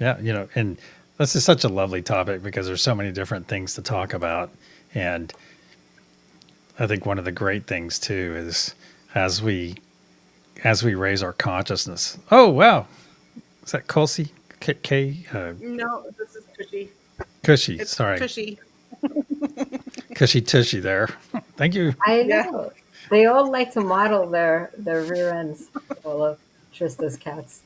[SPEAKER 4] Yeah, and this is such a lovely topic because there's so many different things to talk about. And I think one of the great things too is as we raise our consciousness. Oh wow, is that Kelsey?
[SPEAKER 2] No, this is cushy.
[SPEAKER 4] Cushy.
[SPEAKER 2] It's
[SPEAKER 4] Sorry,
[SPEAKER 2] cushy.
[SPEAKER 4] Cushy Tushy there. Thank you.
[SPEAKER 3] I
[SPEAKER 2] Yeah.
[SPEAKER 3] know. They all like to model their rear ends. All of Trista's cats.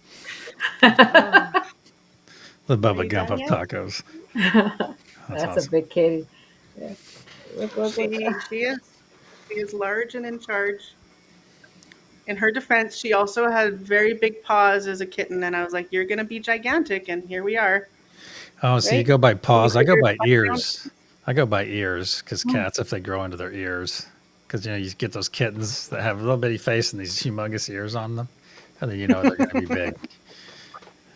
[SPEAKER 4] The
[SPEAKER 2] Are
[SPEAKER 4] Bubba
[SPEAKER 2] you
[SPEAKER 4] Gump
[SPEAKER 2] done
[SPEAKER 4] of
[SPEAKER 2] yet?
[SPEAKER 4] tacos. That's
[SPEAKER 3] That's a
[SPEAKER 4] awesome.
[SPEAKER 3] big kitty. Yeah. Look.
[SPEAKER 2] She is large and in charge. In her defense, she also had very big paws as a kitten, and I was like, "You're gonna be gigantic," and here we are,
[SPEAKER 4] Oh, so you
[SPEAKER 2] right?
[SPEAKER 4] go by
[SPEAKER 2] Little
[SPEAKER 4] paws. I go
[SPEAKER 2] critters
[SPEAKER 4] by
[SPEAKER 2] flying around.
[SPEAKER 4] ears. I go by ears because cats, if they grow into their ears, because you get those kittens that have a little bitty face and these humongous ears on them, and then they're going to be big.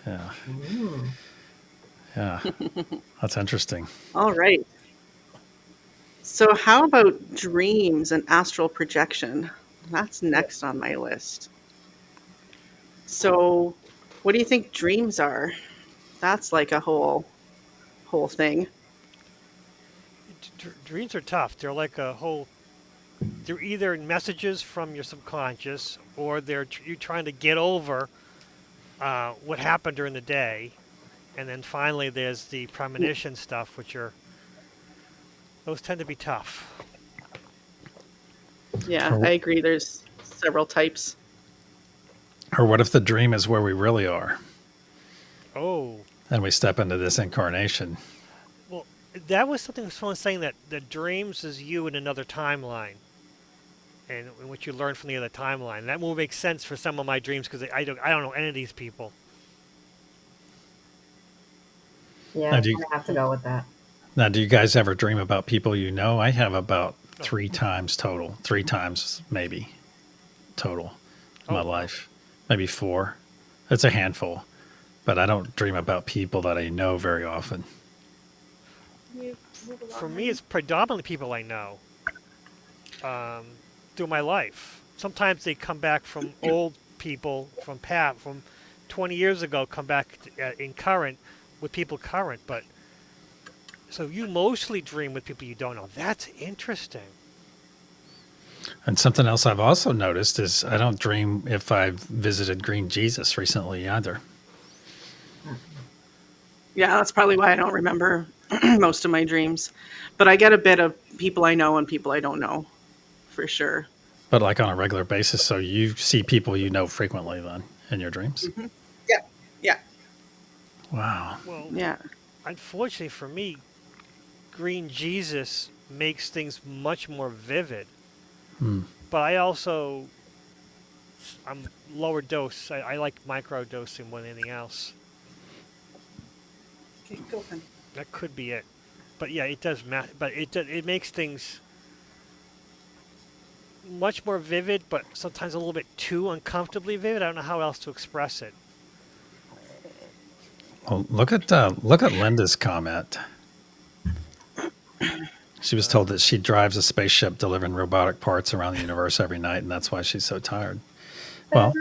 [SPEAKER 4] Yeah,
[SPEAKER 3] Mm.
[SPEAKER 4] yeah, that's interesting.
[SPEAKER 2] All right. So, how about dreams and astral projection? That's next on my list. So, what do you think dreams are? That's like a whole thing.
[SPEAKER 1] Dreams are tough. They're like a whole. They're either messages from your subconscious, or you trying to get over what happened during the day, and then finally there's the premonition stuff, which are those tend to be tough.
[SPEAKER 2] Yeah, I
[SPEAKER 4] Or,
[SPEAKER 2] agree. There's several types.
[SPEAKER 4] or what if the dream is where we really are,
[SPEAKER 1] Oh,
[SPEAKER 4] and we step into this incarnation?
[SPEAKER 1] well, that was something someone was saying that the dreams is you in another timeline, and what you learn from the other timeline. That will make sense for some of my dreams because I don't know any of these people.
[SPEAKER 3] Yeah,
[SPEAKER 4] Now,
[SPEAKER 3] I'm gonna have to go with that.
[SPEAKER 4] do you guys ever dream about people you know? I have about
[SPEAKER 1] No.
[SPEAKER 4] 3 times total, 3 times maybe total in
[SPEAKER 1] Oh
[SPEAKER 4] my
[SPEAKER 1] wow.
[SPEAKER 4] life, maybe 4. It's a handful, but I don't dream about people that I know very often.
[SPEAKER 1] For me, it's predominantly people I know um, through my life. Sometimes they come back from old people from 20 years ago, come back in current with people current. But so you mostly dream with people you don't know. That's interesting.
[SPEAKER 4] And something else I've also noticed is I don't dream if I've visited Green Jesus recently either.
[SPEAKER 2] Yeah, that's probably why I don't remember most of my dreams. But I get a bit of people I know and people I don't know, for sure.
[SPEAKER 4] But like on a regular basis, so you see people you know frequently then in your dreams.
[SPEAKER 2] Hmm. Yeah, yeah,
[SPEAKER 4] Wow.
[SPEAKER 1] Well,
[SPEAKER 2] yeah.
[SPEAKER 1] unfortunately for me, Green Jesus makes things much more vivid.
[SPEAKER 4] Hmm.
[SPEAKER 1] But I'm lower dose. I like micro dosing more than anything else.
[SPEAKER 2] Okay, go then.
[SPEAKER 1] That could be it. But yeah, it does matter. But it makes things much more vivid, but sometimes a little bit too uncomfortably vivid. I don't know how else to express it.
[SPEAKER 4] Well, look at Linda's comment. She was told
[SPEAKER 1] Uh,
[SPEAKER 4] that she drives a spaceship delivering robotic parts around the universe every night, and that's why she's so tired. Well,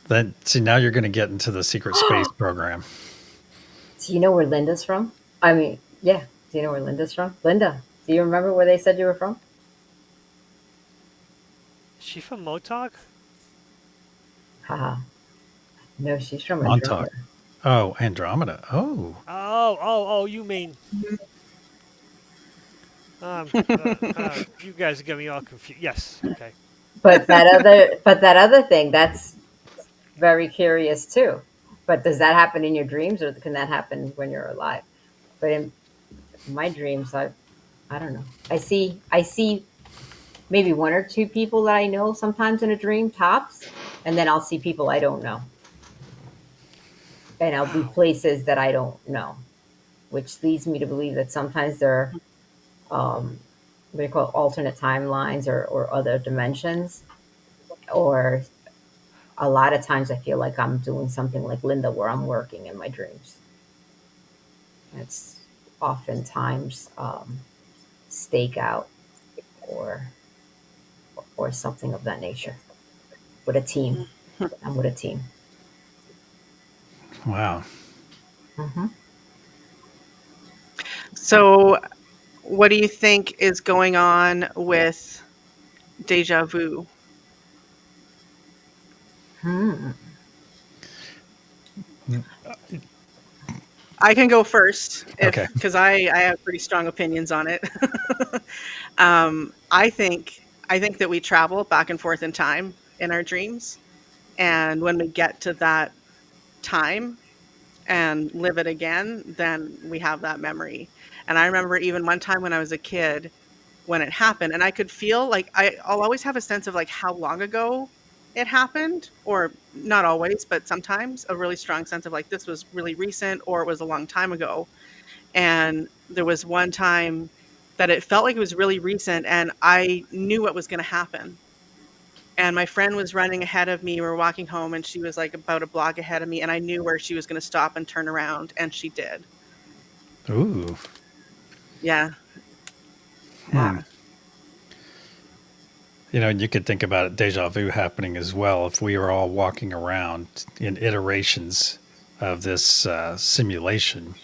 [SPEAKER 4] then see now you're going to get into the secret space program.
[SPEAKER 3] Do you know where Linda's from? I mean, yeah. Do you know where Linda's from? Linda, do you remember where they said you were from?
[SPEAKER 1] is she from Motog?
[SPEAKER 3] Haha. No, she's from
[SPEAKER 4] Montauk.
[SPEAKER 3] Andromeda.
[SPEAKER 4] Oh, Andromeda. Oh,
[SPEAKER 1] Oh! You mean you guys are getting me all confused. Yes. Okay.
[SPEAKER 3] But that other thing, that's very curious too. But does that happen in your dreams, or can that happen when you're alive? But in my dreams, I don't know. I see maybe one or two people that I know sometimes in a dream, tops, and then I'll see people I don't know, and I'll be
[SPEAKER 1] Wow.
[SPEAKER 3] places that I don't know, which leads me to believe that sometimes there are what do you call it, alternate timelines, or other dimensions, or a lot of times I feel like I'm doing something like Linda, where I'm working in my dreams. It's oftentimes stakeout, or something of that nature, with a team. I'm with a team.
[SPEAKER 4] Wow.
[SPEAKER 3] Hmm.
[SPEAKER 2] So, what do you think is going on with deja vu?
[SPEAKER 3] Hmm.
[SPEAKER 2] I can go first
[SPEAKER 4] Okay.
[SPEAKER 2] if because I have pretty strong opinions on it. I think that we travel back and forth in time in our dreams, and when we get to that time and live it again, then we have that memory. And I remember even one time when I was a kid when it happened, and I could feel like I'll always have a sense of like how long ago it happened, or not always, but sometimes a really strong sense of like this was really recent or it was a long time ago. And there was one time that it felt like it was really recent and I knew what was going to happen. And my friend was running ahead of me. We were walking home and she was like about a block ahead of me. And I knew where she was going to stop and turn around. And she did.
[SPEAKER 4] Ooh.
[SPEAKER 2] Yeah.
[SPEAKER 4] Hmm.
[SPEAKER 2] Yeah.
[SPEAKER 4] You could think about it, deja vu happening as well if we were all walking around in iterations of this simulation,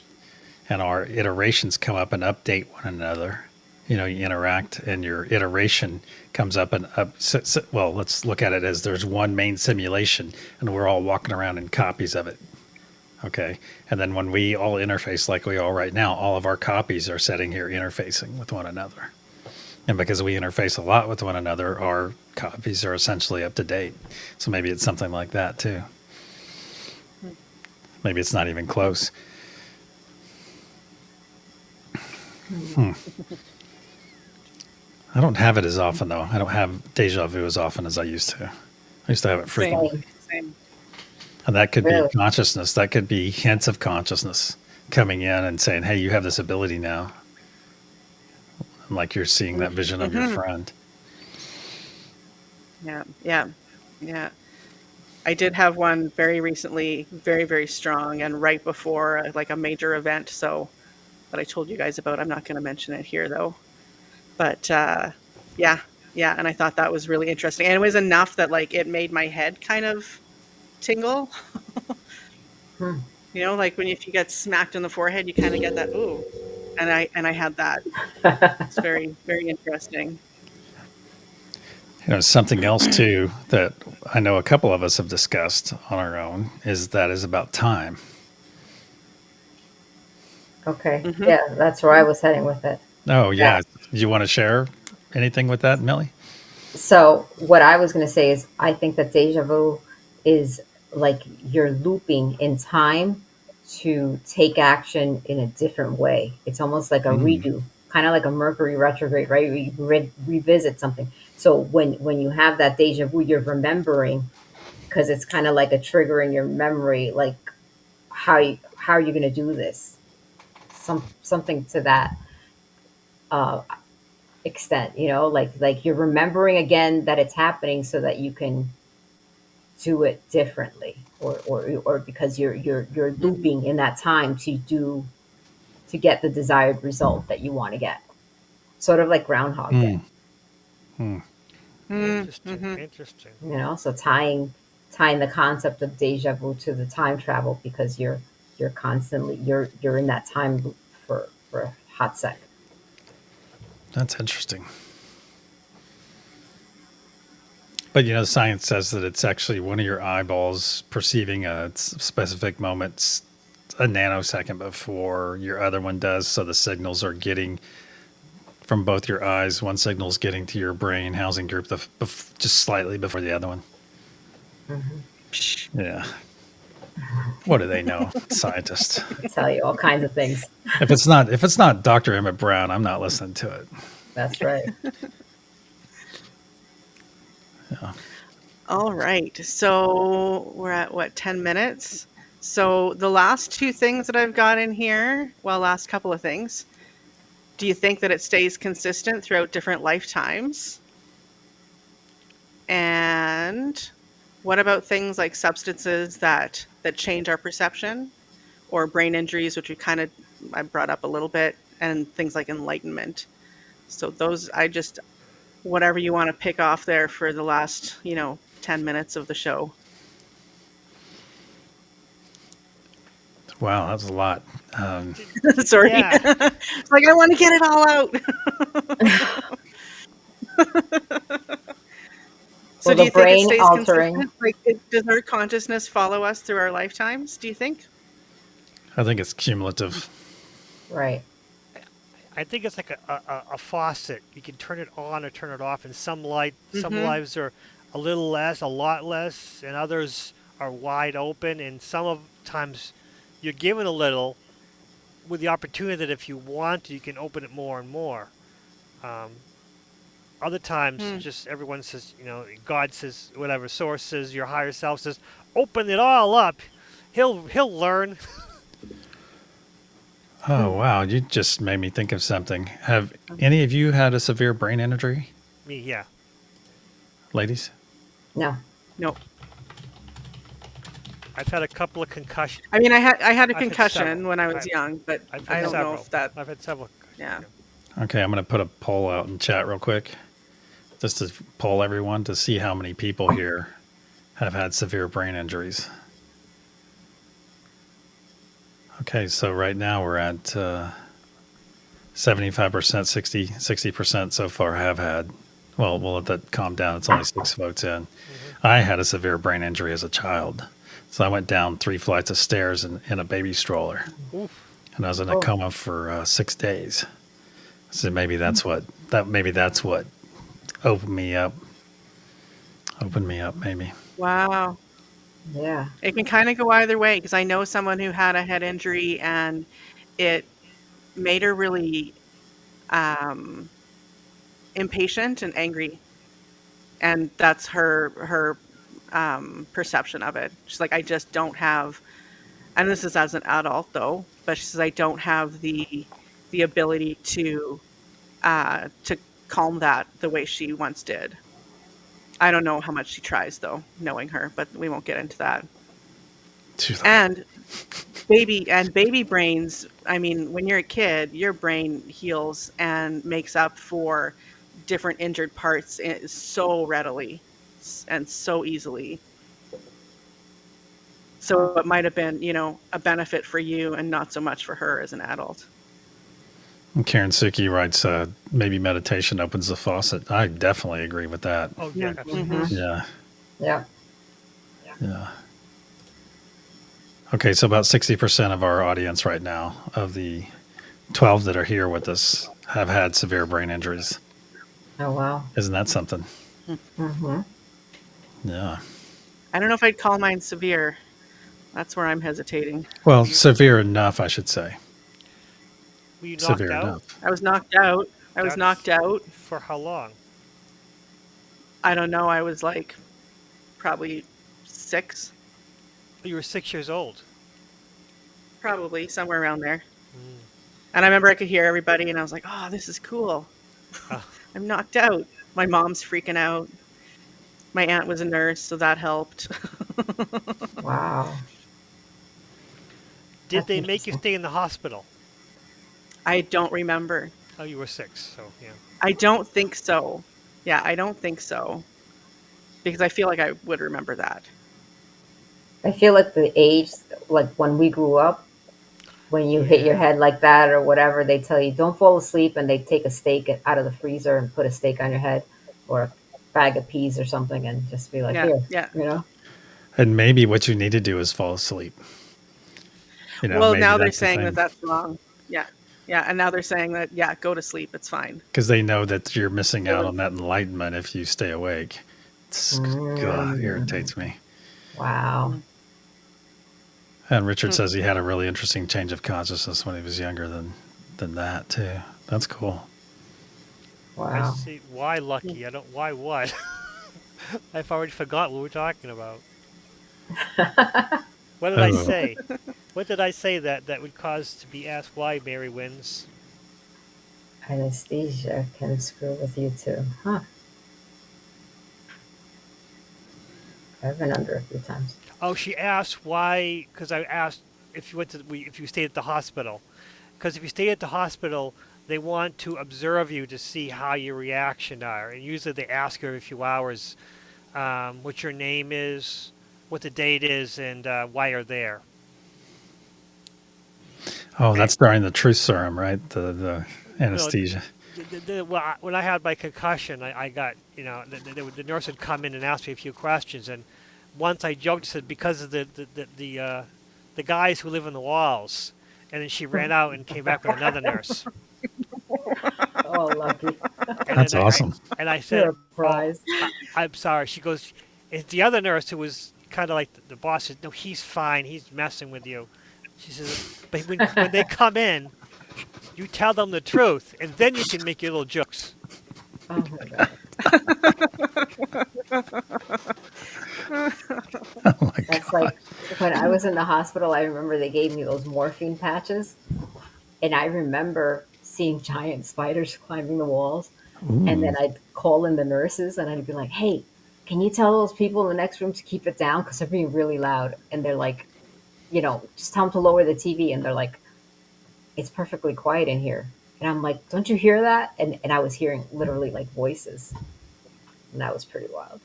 [SPEAKER 4] and our iterations come up and update one another. You interact, and your iteration comes up and up. Well, let's look at it as there's one main simulation, and we're all walking around in copies of it. Okay. And then when we all interface like we are right now, all of our copies are sitting here interfacing with one another. And because we interface a lot with one another, our copies are essentially up to date. So maybe it's something like that too. Maybe it's not even close. Hmm. I don't have it as often though. I don't have deja vu as often as I used to. I used to have it
[SPEAKER 2] Same.
[SPEAKER 4] frequently.
[SPEAKER 3] Same.
[SPEAKER 2] Same.
[SPEAKER 4] And that could be
[SPEAKER 3] Really.
[SPEAKER 4] consciousness. That could be hints of consciousness coming in and saying, hey, you have this ability now. And like you're seeing that vision of your
[SPEAKER 2] Mm-hmm.
[SPEAKER 4] friend.
[SPEAKER 2] Yeah. Yeah. Yeah. I did have one very recently, very, very strong, and right before like a major event. So that I told you guys about. I'm not going to mention it here though. But yeah, yeah. And I thought that was really interesting. And it was enough that like it made my head kind of tingle.
[SPEAKER 3] Hmm.
[SPEAKER 2] Like when if you get smacked in the forehead, you kind of get that ooh. And I had that. It's very, very interesting.
[SPEAKER 4] Something else too that I know a couple of us have discussed on our own is that is about time.
[SPEAKER 3] Okay.
[SPEAKER 2] Hmm.
[SPEAKER 3] Yeah, that's where I was heading with it.
[SPEAKER 4] Oh,
[SPEAKER 3] Yeah.
[SPEAKER 4] yeah. Do you want to share anything with that, Millie?
[SPEAKER 3] So what I was going to say is, I think that deja vu is like you're looping in time to take action in a different way. It's almost like a
[SPEAKER 4] Mm,
[SPEAKER 3] redo, kind of like a Mercury retrograde, right? You revisit something. So when you have that deja vu, you're remembering, because it's kind of like a trigger in your memory, like how are you going to do this? Something to that uh, extent, like you're remembering again that it's happening so that you can do it differently, or because you're
[SPEAKER 2] Hmm.
[SPEAKER 3] looping in that time to get the desired result that you want to get, sort of like Groundhog Day.
[SPEAKER 4] mm, mm.
[SPEAKER 1] Interesting.
[SPEAKER 2] Hmm.
[SPEAKER 1] Interesting.
[SPEAKER 3] So tying the concept of deja vu to the time travel, because you're constantly you're in that time loop for a hot sec.
[SPEAKER 4] That's interesting. But science says that it's actually one of your eyeballs perceiving a specific moment a nanosecond before your other one does. So the signals are getting from both your eyes. One signal's getting to your brain housing group just slightly before the other one. Yeah. What do they know, scientists?
[SPEAKER 3] Tell you all kinds of things.
[SPEAKER 4] If it's not Dr. Emmett Brown, I'm not listening to it.
[SPEAKER 3] That's right.
[SPEAKER 4] Yeah.
[SPEAKER 2] All right. So we're at what, 10 minutes? So the last two things that I've got in here, well, last couple of things. Do you think that it stays consistent throughout different lifetimes? And what about things like substances that change our perception, or brain injuries, which I brought up a little bit, and things like enlightenment? So those, whatever you want to pick off there for the last, 10 minutes of the show.
[SPEAKER 4] Wow, that's a lot.
[SPEAKER 2] Sorry.
[SPEAKER 1] Yeah.
[SPEAKER 2] It's like, I want to get it all out. So
[SPEAKER 3] Well,
[SPEAKER 2] do
[SPEAKER 3] the
[SPEAKER 2] you think it
[SPEAKER 3] brain
[SPEAKER 2] stays
[SPEAKER 3] altering.
[SPEAKER 2] consistent? Like, does our consciousness follow us through our lifetimes, do you think?
[SPEAKER 4] I think it's cumulative.
[SPEAKER 3] Right.
[SPEAKER 1] I think it's like a faucet. You can turn it on or turn it off. And some lives are a little less, a lot less, and others are wide open. And some of times you're given a little with the opportunity that if you want to, you can open it more and more. Other times, just everyone says, God says, whatever, source says, your higher self says, open it all up. He'll learn.
[SPEAKER 4] Oh, wow. You just made me think of something. Have any of you had a severe brain injury,
[SPEAKER 1] Me, yeah.
[SPEAKER 4] ladies?
[SPEAKER 3] No.
[SPEAKER 2] No.
[SPEAKER 1] I've had a couple of concussions.
[SPEAKER 2] I mean, I had a
[SPEAKER 1] I've had
[SPEAKER 2] concussion
[SPEAKER 1] several.
[SPEAKER 2] when I was young, but
[SPEAKER 1] I've had
[SPEAKER 2] I don't know
[SPEAKER 1] several.
[SPEAKER 2] if that.
[SPEAKER 1] I've had several.
[SPEAKER 2] Yeah.
[SPEAKER 4] Okay, I'm going to put a poll out in chat real quick, just to poll everyone to see how many people here have had severe brain injuries. Okay, so right now we're at 75%, 60% so far have had. Well, we'll let that calm down. It's only 6 votes in. I had a severe brain injury as a child. So I went down 3 flights of stairs in a baby stroller.
[SPEAKER 1] Oof.
[SPEAKER 4] And I was in a coma for 6 days. So maybe that's what opened me up. Maybe.
[SPEAKER 2] Wow.
[SPEAKER 3] Yeah.
[SPEAKER 2] It can kind of go either way, because I know someone who had a head injury and it made her really impatient and angry. And that's her perception of it. She's like, I just don't have, and this is as an adult though, but she says, I don't have the ability to calm that the way she once did. I don't know how much she tries though, knowing her, but we won't get into that. And baby brains, I mean, when you're a kid, your brain heals and makes up for different injured parts so readily and so easily. So it might have been, a benefit for you and not so much for her as an adult.
[SPEAKER 4] And Karen Suki writes, maybe meditation opens the faucet. I definitely agree with that.
[SPEAKER 1] Oh, yeah.
[SPEAKER 2] Mhm.
[SPEAKER 4] Yeah.
[SPEAKER 3] Yeah.
[SPEAKER 4] Yeah. Okay, so about 60% of our audience right now, of the 12 that are here with us, have had severe brain injuries.
[SPEAKER 3] Oh, wow.
[SPEAKER 4] Isn't that something?
[SPEAKER 3] Mm-hmm.
[SPEAKER 4] Yeah.
[SPEAKER 2] I don't know if I'd call mine severe. That's where I'm hesitating.
[SPEAKER 4] Well, severe enough, I should say.
[SPEAKER 1] Were you knocked
[SPEAKER 4] Severe
[SPEAKER 1] out?
[SPEAKER 4] enough.
[SPEAKER 2] I was knocked out.
[SPEAKER 1] That's- For how long?
[SPEAKER 2] I don't know. I was like probably 6,
[SPEAKER 1] You were 6 years old.
[SPEAKER 2] probably somewhere around there. And I remember I could hear everybody, and I was like, "Oh, this is cool.
[SPEAKER 1] Ah.
[SPEAKER 2] I'm knocked out." My mom's freaking out. My aunt was a nurse, so that helped.
[SPEAKER 3] Wow.
[SPEAKER 1] Did
[SPEAKER 3] That's
[SPEAKER 1] they make you
[SPEAKER 3] interesting.
[SPEAKER 1] stay in the hospital?
[SPEAKER 2] I don't remember.
[SPEAKER 1] Oh, you were 6, so yeah.
[SPEAKER 2] I don't think so. Yeah, I don't think so. Because I feel like I would remember that.
[SPEAKER 3] I feel like the age, like when we grew up, when you hit your head like that or whatever, they tell you don't fall asleep, and they take a steak out of the freezer and put a steak on your head, or a bag of peas or something, and just be like,
[SPEAKER 2] Yeah,
[SPEAKER 3] here,
[SPEAKER 2] yeah.
[SPEAKER 3] you know?
[SPEAKER 4] And maybe what you need to do is fall asleep.
[SPEAKER 2] Well,
[SPEAKER 4] maybe
[SPEAKER 2] now they're
[SPEAKER 4] that's the
[SPEAKER 2] saying that
[SPEAKER 4] thing.
[SPEAKER 2] that's wrong. Yeah, Yeah, and now they're saying that, yeah, go to sleep. It's fine.
[SPEAKER 4] Because they know that you're missing out on that enlightenment if you stay awake. God, irritates me.
[SPEAKER 3] Wow.
[SPEAKER 4] And Richard says he had a really interesting change of consciousness when he was younger than that too. That's cool.
[SPEAKER 1] I
[SPEAKER 3] Wow.
[SPEAKER 1] see. Why lucky? I don't. Why what? I've already forgot what we're talking about. What did I
[SPEAKER 4] Oh,
[SPEAKER 1] say? What did I say that would cause to be asked why Mary wins?
[SPEAKER 3] Anesthesia can screw with you too. Huh. I've been under a few times.
[SPEAKER 1] Oh, she asked why, because I asked if you went to if you stayed at the hospital. Because if you stay at the hospital, they want to observe you to see how your reaction are, and usually they ask you every few hours what your name is, what the date is, and why you're there.
[SPEAKER 4] oh, that's during the truth serum, right? The
[SPEAKER 1] No,
[SPEAKER 4] anesthesia.
[SPEAKER 1] when I had my concussion, I got, the nurse would come in and ask me a few questions, and once I joked, said because of the guys who live in the walls, and then she ran out and came back with another nurse,
[SPEAKER 3] Oh, lucky.
[SPEAKER 1] and
[SPEAKER 4] That's
[SPEAKER 1] then
[SPEAKER 4] awesome.
[SPEAKER 1] I
[SPEAKER 3] You're
[SPEAKER 1] said,
[SPEAKER 3] a prize.
[SPEAKER 1] I'm sorry. She goes, it's the other nurse who was kind of like the boss said, no, he's fine. He's messing with you. She says, but when they come in, you tell them the truth, and then you can make your little jokes.
[SPEAKER 3] Oh my God.
[SPEAKER 4] Oh my
[SPEAKER 3] That's
[SPEAKER 4] God.
[SPEAKER 3] like when I was in the hospital, I remember they gave me those morphine patches. And I remember seeing giant spiders climbing the walls. And then
[SPEAKER 4] Ooh.
[SPEAKER 3] I'd call in the nurses and I'd be like, hey, can you tell those people in the next room to keep it down? Because they're being really loud. And they're like, just tell them to lower the TV. And they're like, it's perfectly quiet in here. And I'm like, don't you hear that? And I was hearing literally like voices. And that was pretty wild.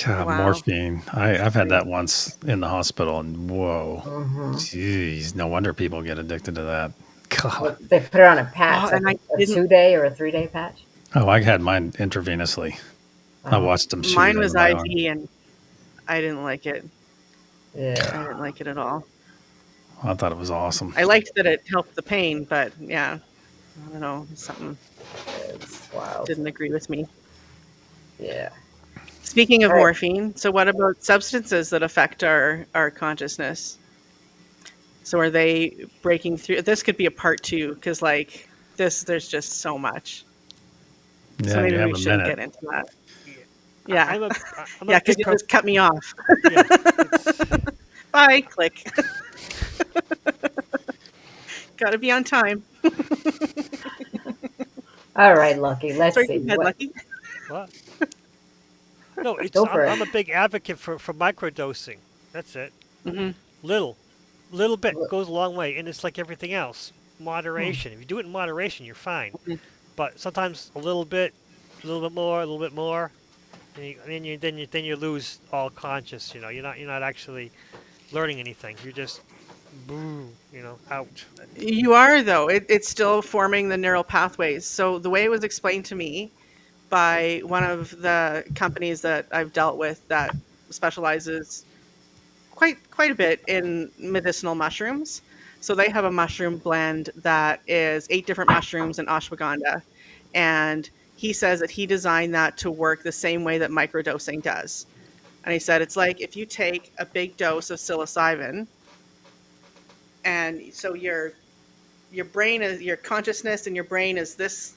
[SPEAKER 4] God,
[SPEAKER 2] Wow.
[SPEAKER 4] morphine. I've had that once in the hospital, and whoa,
[SPEAKER 3] Mm-hmm.
[SPEAKER 4] jeez, no wonder people get addicted to that. God.
[SPEAKER 3] They put it on a patch,
[SPEAKER 2] Oh,
[SPEAKER 3] like
[SPEAKER 2] and I
[SPEAKER 3] a
[SPEAKER 2] didn't.
[SPEAKER 3] 2-day or a 3-day patch.
[SPEAKER 4] Oh, I had mine intravenously. I
[SPEAKER 3] Oh,
[SPEAKER 4] watched them shoot it
[SPEAKER 2] Mine
[SPEAKER 4] into
[SPEAKER 2] was
[SPEAKER 4] my arm.
[SPEAKER 2] IV, and I didn't like it. I
[SPEAKER 3] yeah.
[SPEAKER 2] didn't like it at all.
[SPEAKER 4] I thought it was awesome.
[SPEAKER 2] I liked that it helped the pain, but yeah, I don't know, something
[SPEAKER 3] It's wild.
[SPEAKER 2] didn't agree with me.
[SPEAKER 3] Yeah.
[SPEAKER 2] Speaking of
[SPEAKER 3] All right.
[SPEAKER 2] morphine, so what about substances that affect our consciousness? So are they breaking through? This could be a part two because like this, there's just so much. So
[SPEAKER 4] Yeah, you
[SPEAKER 2] maybe
[SPEAKER 4] have
[SPEAKER 2] we
[SPEAKER 4] a
[SPEAKER 2] shouldn't
[SPEAKER 4] minute.
[SPEAKER 2] get into that.
[SPEAKER 1] Yeah,
[SPEAKER 2] Yeah,
[SPEAKER 1] I'm a
[SPEAKER 2] yeah, because
[SPEAKER 1] big
[SPEAKER 2] you just cut me off.
[SPEAKER 1] yeah. It's
[SPEAKER 2] Bye, click. Got to be on time.
[SPEAKER 3] All right, Lucky. Let's
[SPEAKER 2] Sorry,
[SPEAKER 3] see.
[SPEAKER 2] go ahead,
[SPEAKER 3] What?
[SPEAKER 2] Lucky.
[SPEAKER 1] what? No,
[SPEAKER 3] Go for it.
[SPEAKER 1] I'm a big advocate for microdosing. That's it.
[SPEAKER 2] Hmm.
[SPEAKER 1] Little bit
[SPEAKER 3] Look.
[SPEAKER 1] goes a long way, and it's like everything else.
[SPEAKER 3] Hmm.
[SPEAKER 1] Moderation. If you do it in moderation, you're fine. But sometimes a little bit more, a little bit more, and you lose all conscious. You're not actually learning anything. You're just boo, out.
[SPEAKER 2] You are though. It's still forming the neural pathways. So the way it was explained to me by one of the companies that I've dealt with that specializes quite a bit in medicinal mushrooms. So they have a mushroom blend that is 8 different mushrooms and ashwagandha. And he says that he designed that to work the same way that microdosing does. And he said it's like if you take a big dose of psilocybin, and so your brain is your consciousness and your brain is this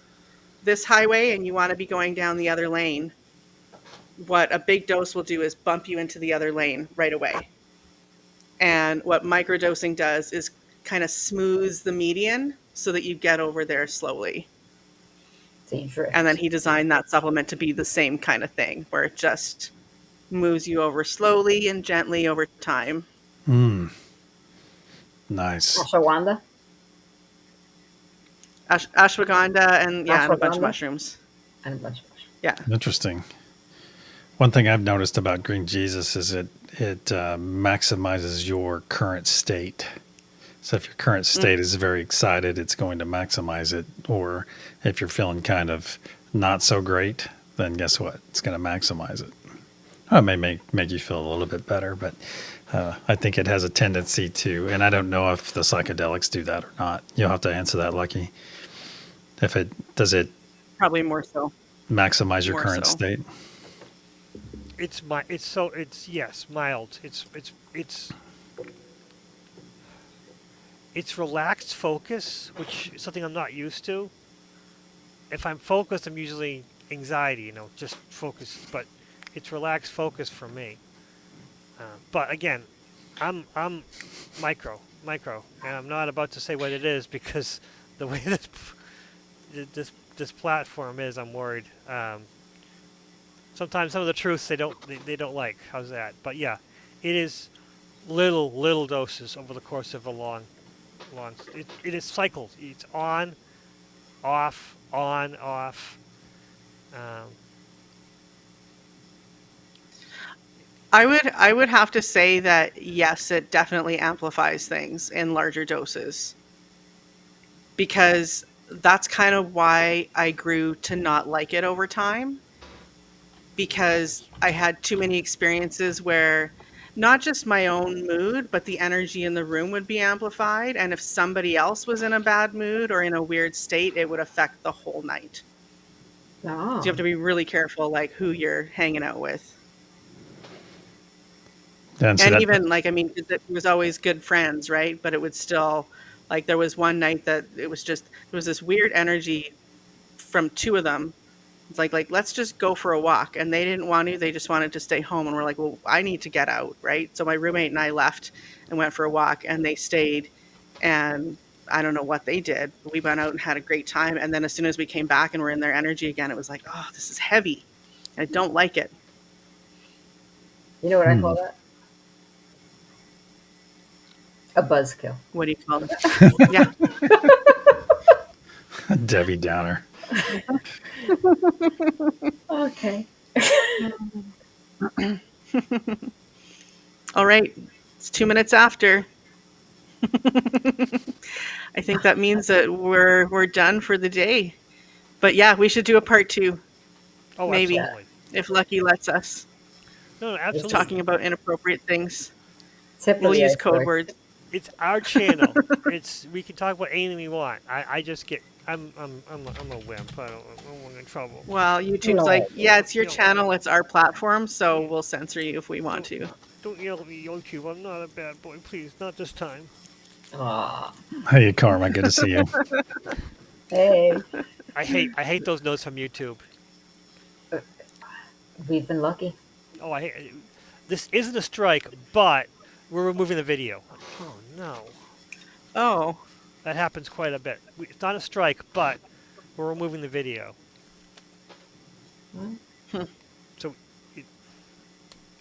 [SPEAKER 2] highway, and you want to be going down the other lane. What a big dose will do is bump you into the other lane right away. And what microdosing does is kind of smooths the median so that you get over there slowly.
[SPEAKER 3] So you
[SPEAKER 2] And then
[SPEAKER 3] drift.
[SPEAKER 2] he designed that supplement to be the same kind of thing, where it just moves you over slowly and gently over time.
[SPEAKER 4] Mm, nice.
[SPEAKER 3] Ashwagandha.
[SPEAKER 2] Ashwagandha and yeah, and a bunch of
[SPEAKER 3] Ashwagandha
[SPEAKER 2] mushrooms.
[SPEAKER 3] and a bunch of mushrooms.
[SPEAKER 2] Yeah.
[SPEAKER 4] Interesting. One thing I've noticed about Green Jesus is it maximizes your current state. So if your current state is very excited, it's going to maximize it. Or if you're feeling kind of not so great, then guess what? It's going to maximize it. It may make you feel a little bit better, but I think it has a tendency to, and I don't know if the psychedelics do that or not. You'll have to answer that, Lucky. If it does it
[SPEAKER 2] Probably more so.
[SPEAKER 4] maximize your
[SPEAKER 2] More
[SPEAKER 4] current
[SPEAKER 2] so.
[SPEAKER 4] state?
[SPEAKER 1] It's yes, mild. It's relaxed focus, which is something I'm not used to. If I'm focused, I'm usually anxiety, just focus. But it's relaxed focus for me. But again, I'm micro, and I'm not about to say what it is because the way this platform is, I'm worried. Sometimes some of the truths they don't like. How's that? But yeah, it is little doses over the course of a long. It is cycled. It's on, off, on, off. Um,
[SPEAKER 2] I would have to say that yes, it definitely amplifies things in larger doses because that's kind of why I grew to not like it over time because I had too many experiences where not just my own mood, but the energy in the room would be amplified. And if somebody else was in a bad mood or in a weird state, it would affect the whole night. So you have
[SPEAKER 3] Oh,
[SPEAKER 2] to be really careful, like who you're hanging out with.
[SPEAKER 4] And so
[SPEAKER 2] And
[SPEAKER 4] that
[SPEAKER 2] even like, I mean, 'cause it was always good friends, right? But it would still, like, there was one night that it was just, there was this weird energy from two of them. It's like, let's just go for a walk. And they didn't want to, they just wanted to stay home. And we're like, well, I need to get out, right? So my roommate and I left and went for a walk and they stayed. And I don't know what they did. But we went out and had a great time. And then as soon as we came back and we're in their energy again, it was like, oh, this is heavy. I don't like it.
[SPEAKER 3] you know what I
[SPEAKER 4] hmm,
[SPEAKER 3] call that? A buzzkill.
[SPEAKER 2] What do you call it? Yeah.
[SPEAKER 4] Debbie Downer.
[SPEAKER 3] Okay.
[SPEAKER 2] All right. It's 2 minutes after. I think that means that we're done for the day. But yeah, we should do a part two,
[SPEAKER 1] oh,
[SPEAKER 2] maybe,
[SPEAKER 3] Yeah.
[SPEAKER 1] absolutely.
[SPEAKER 2] if Lucky lets us.
[SPEAKER 1] No,
[SPEAKER 3] It's
[SPEAKER 1] absolutely.
[SPEAKER 2] Talking about inappropriate things.
[SPEAKER 3] tip of
[SPEAKER 2] We'll
[SPEAKER 3] the
[SPEAKER 2] use code
[SPEAKER 3] iceberg.
[SPEAKER 2] words.
[SPEAKER 1] It's our channel. We can talk about anything we want. I just get. I'm a wimp. I don't want in trouble.
[SPEAKER 2] Well, YouTube's
[SPEAKER 3] No.
[SPEAKER 2] like, yeah, it's your
[SPEAKER 1] You know,
[SPEAKER 2] channel, it's our platform, so
[SPEAKER 1] yeah,
[SPEAKER 2] we'll censor you if we want
[SPEAKER 1] don't
[SPEAKER 2] to.
[SPEAKER 1] don't yell at me, YouTube. I'm not a bad boy. Please, not this time.
[SPEAKER 3] Aw.
[SPEAKER 4] Hey, Karma, good to see you.
[SPEAKER 3] Hey,
[SPEAKER 1] I hate those notes from YouTube.
[SPEAKER 3] we've been lucky.
[SPEAKER 1] Oh, this isn't a strike, but we're removing the video. Oh no,
[SPEAKER 2] Oh,
[SPEAKER 1] that happens quite a bit. It's not a strike, but we're removing the video.
[SPEAKER 3] Hmm.
[SPEAKER 1] So, it,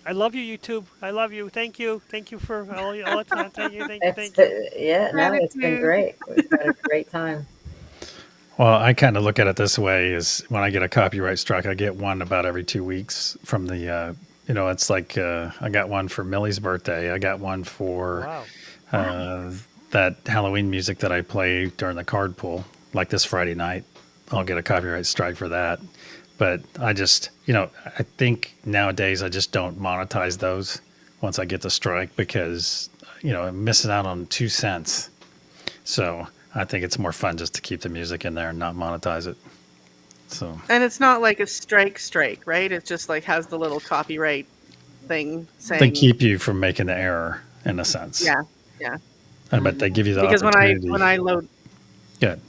[SPEAKER 1] I love you, YouTube. I love you. Thank you for all the time. Thank you.
[SPEAKER 3] Yeah, no, it's been
[SPEAKER 2] gratitude.
[SPEAKER 3] great. We've had a great time.
[SPEAKER 4] Well, I kind of look at it this way: is when I get a copyright strike, I get one about every 2 weeks from the. It's like I got one for Millie's birthday. I got one for
[SPEAKER 1] Wow.
[SPEAKER 4] uh, that Halloween music that I play during the card pull, like this Friday night. I'll get a copyright strike for that. But I just, I think nowadays I just don't monetize those once I get the strike because, I'm missing out on 2 cents. So I think it's more fun just to keep the music in there and not monetize it. So
[SPEAKER 2] And it's not like a strike, right? It just like has the little copyright thing
[SPEAKER 4] they
[SPEAKER 2] saying,
[SPEAKER 4] keep you from making the error in a sense.
[SPEAKER 2] yeah, yeah.
[SPEAKER 4] But they give you the
[SPEAKER 2] Because
[SPEAKER 4] opportunity. Good.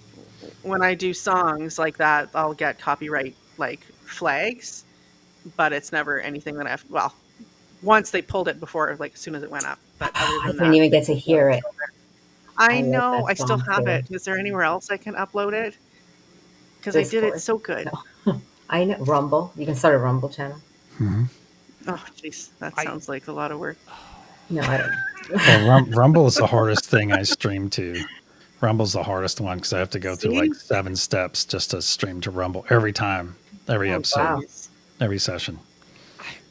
[SPEAKER 2] when I do songs like that, I'll get copyright like flags, but it's never anything that well, once they pulled it before, like as soon as it went up. But other
[SPEAKER 3] I
[SPEAKER 2] than
[SPEAKER 3] didn't
[SPEAKER 2] that,
[SPEAKER 3] even get to hear it.
[SPEAKER 2] I
[SPEAKER 3] I like
[SPEAKER 2] know
[SPEAKER 3] that
[SPEAKER 2] I still
[SPEAKER 3] song
[SPEAKER 2] have
[SPEAKER 3] too.
[SPEAKER 2] it. Is there anywhere else I can upload it? Because I did it
[SPEAKER 3] Discord.
[SPEAKER 2] so good.
[SPEAKER 3] No. I know Rumble. You can start a Rumble channel.
[SPEAKER 4] Hmm.
[SPEAKER 2] Oh, jeez, that
[SPEAKER 1] I
[SPEAKER 2] sounds like a lot of work.
[SPEAKER 3] No, I don't.
[SPEAKER 4] Well, Rumble is the hardest thing I stream to. Rumble's the hardest one because I have to go through like
[SPEAKER 2] See?
[SPEAKER 4] 7 steps just to stream to Rumble every time, every
[SPEAKER 3] Oh
[SPEAKER 4] episode,
[SPEAKER 3] wow.
[SPEAKER 2] Jeez.
[SPEAKER 4] every session.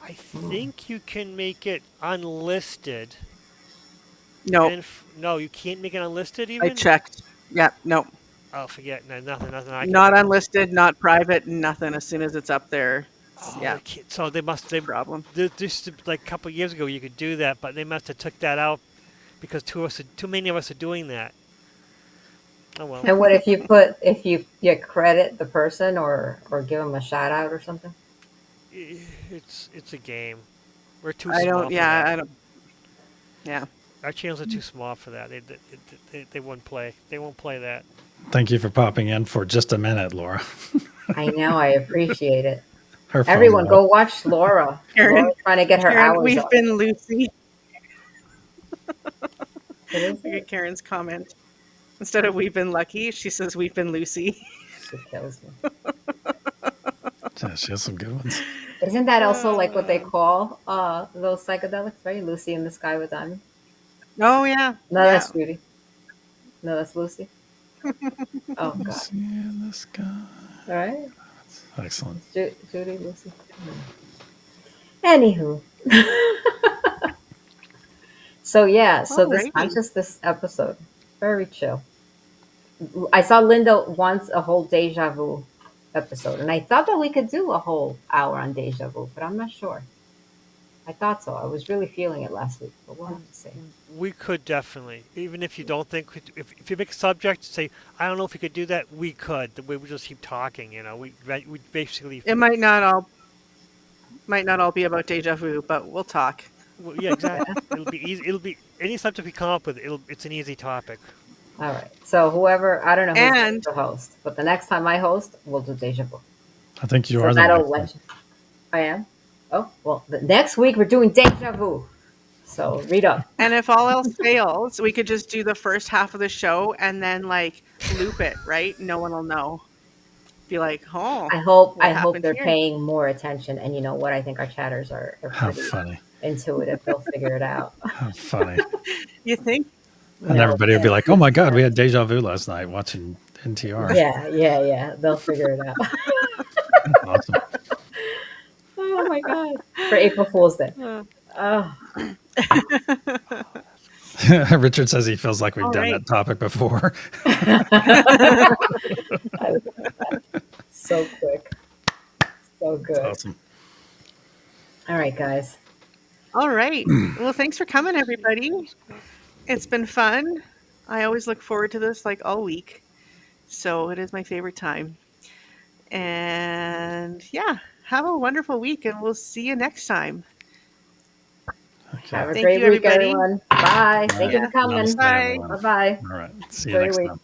[SPEAKER 1] I
[SPEAKER 3] Mm.
[SPEAKER 1] think you can make it unlisted.
[SPEAKER 2] No,
[SPEAKER 1] And no, you can't make it unlisted
[SPEAKER 2] I
[SPEAKER 1] even.
[SPEAKER 2] checked. Yeah, no,
[SPEAKER 1] Oh, forget. No, nothing. I can
[SPEAKER 2] not
[SPEAKER 1] do.
[SPEAKER 2] unlisted, not private, nothing. As soon as it's up there,
[SPEAKER 1] Oh,
[SPEAKER 2] Yeah,
[SPEAKER 1] so they must. They
[SPEAKER 2] problem.
[SPEAKER 1] just like a couple of years ago, you could do that, but they must have took that out because too many of us are doing that. Oh well.
[SPEAKER 3] And what if you put if you credit the person or give them a shout out or something?
[SPEAKER 1] It's a game. We're too
[SPEAKER 2] I
[SPEAKER 1] small
[SPEAKER 2] don't.
[SPEAKER 1] for
[SPEAKER 2] Yeah,
[SPEAKER 1] that.
[SPEAKER 2] I don't. Yeah.
[SPEAKER 1] Our channels are too small for that. They won't play. They won't play that.
[SPEAKER 4] Thank you for popping in for just a minute, Laura.
[SPEAKER 3] I know, I appreciate it.
[SPEAKER 4] Her phone
[SPEAKER 3] Everyone,
[SPEAKER 4] died.
[SPEAKER 3] go watch Laura.
[SPEAKER 2] Karen,
[SPEAKER 3] Laura's trying to get her
[SPEAKER 2] Karen,
[SPEAKER 3] hours
[SPEAKER 2] we've
[SPEAKER 3] up.
[SPEAKER 2] been Lucy.
[SPEAKER 3] What is
[SPEAKER 2] Look at
[SPEAKER 3] it?
[SPEAKER 2] Karen's comment. Instead of we've been lucky, she says we've been Lucy.
[SPEAKER 3] She kills me.
[SPEAKER 4] Yeah, she has some good ones.
[SPEAKER 3] Isn't that also like what they
[SPEAKER 2] Uh,
[SPEAKER 3] call those psychedelics, right? Lucy in the Sky with Diamonds.
[SPEAKER 2] oh yeah,
[SPEAKER 3] No,
[SPEAKER 2] yeah.
[SPEAKER 3] that's Judy. No, that's Lucy. Oh God.
[SPEAKER 4] Lucy in the sky.
[SPEAKER 3] All right.
[SPEAKER 4] Excellent.
[SPEAKER 3] Judy, Lucy. Anywho. So yeah, so this
[SPEAKER 2] Alrighty.
[SPEAKER 3] this episode, very chill. I saw Linda wants a whole deja vu episode, and I thought that we could do a whole hour on deja vu, but I'm not sure. I thought so. I was really feeling it last week, but we'll have to see.
[SPEAKER 1] We could definitely, even if you don't think, if you make a subject, say, I don't know if you could do that, we could. The way we just keep talking, we basically,
[SPEAKER 2] It might not all be about deja vu, but we'll talk.
[SPEAKER 1] well, yeah, exactly. It'll be easy. It'll be any subject we come up with. It's an easy topic.
[SPEAKER 3] All right. So whoever, I don't know who's
[SPEAKER 2] And
[SPEAKER 3] the host, but the next time I host, we'll do deja vu.
[SPEAKER 4] I think you
[SPEAKER 3] So
[SPEAKER 4] are the
[SPEAKER 3] that'll
[SPEAKER 4] next one.
[SPEAKER 3] let you. I am. Oh well, the next week we're doing deja vu. So read up.
[SPEAKER 2] if all else fails, we could just do the first half of the show and then like loop it, right? No one will know. Be like, oh, what
[SPEAKER 3] I hope
[SPEAKER 2] happened
[SPEAKER 3] they're
[SPEAKER 2] here?
[SPEAKER 3] paying more attention. And you know what? I think our chatters are
[SPEAKER 4] How
[SPEAKER 3] pretty
[SPEAKER 4] funny.
[SPEAKER 3] intuitive. They'll figure it out.
[SPEAKER 4] How funny.
[SPEAKER 2] You think?
[SPEAKER 4] And
[SPEAKER 3] No,
[SPEAKER 4] everybody would be like, oh my God, we had deja vu last night watching NTR.
[SPEAKER 3] yeah. They'll figure it out.
[SPEAKER 4] Awesome.
[SPEAKER 3] Oh my God. For April Fool's Day.
[SPEAKER 2] Uh,
[SPEAKER 3] Oh,
[SPEAKER 4] Richard says he feels like we've
[SPEAKER 2] all
[SPEAKER 4] done
[SPEAKER 2] right.
[SPEAKER 4] that topic before.
[SPEAKER 3] I love that. So quick. So good.
[SPEAKER 4] That's awesome.
[SPEAKER 3] All right, guys.
[SPEAKER 2] All right. Well, thanks for coming, everybody. It's been fun. I always look forward to this like all week. So it is my favorite time. And yeah, have a wonderful week and we'll see you next time.
[SPEAKER 4] Okay.
[SPEAKER 3] Have a
[SPEAKER 2] Thank
[SPEAKER 3] great
[SPEAKER 2] you,
[SPEAKER 3] week,
[SPEAKER 2] everybody.
[SPEAKER 3] everyone. Bye. Thank you for coming.
[SPEAKER 4] Namaste,
[SPEAKER 2] Bye.
[SPEAKER 4] everyone.
[SPEAKER 3] Bye-bye.
[SPEAKER 4] All right. See you
[SPEAKER 3] Enjoy
[SPEAKER 4] next
[SPEAKER 3] your week.
[SPEAKER 4] time.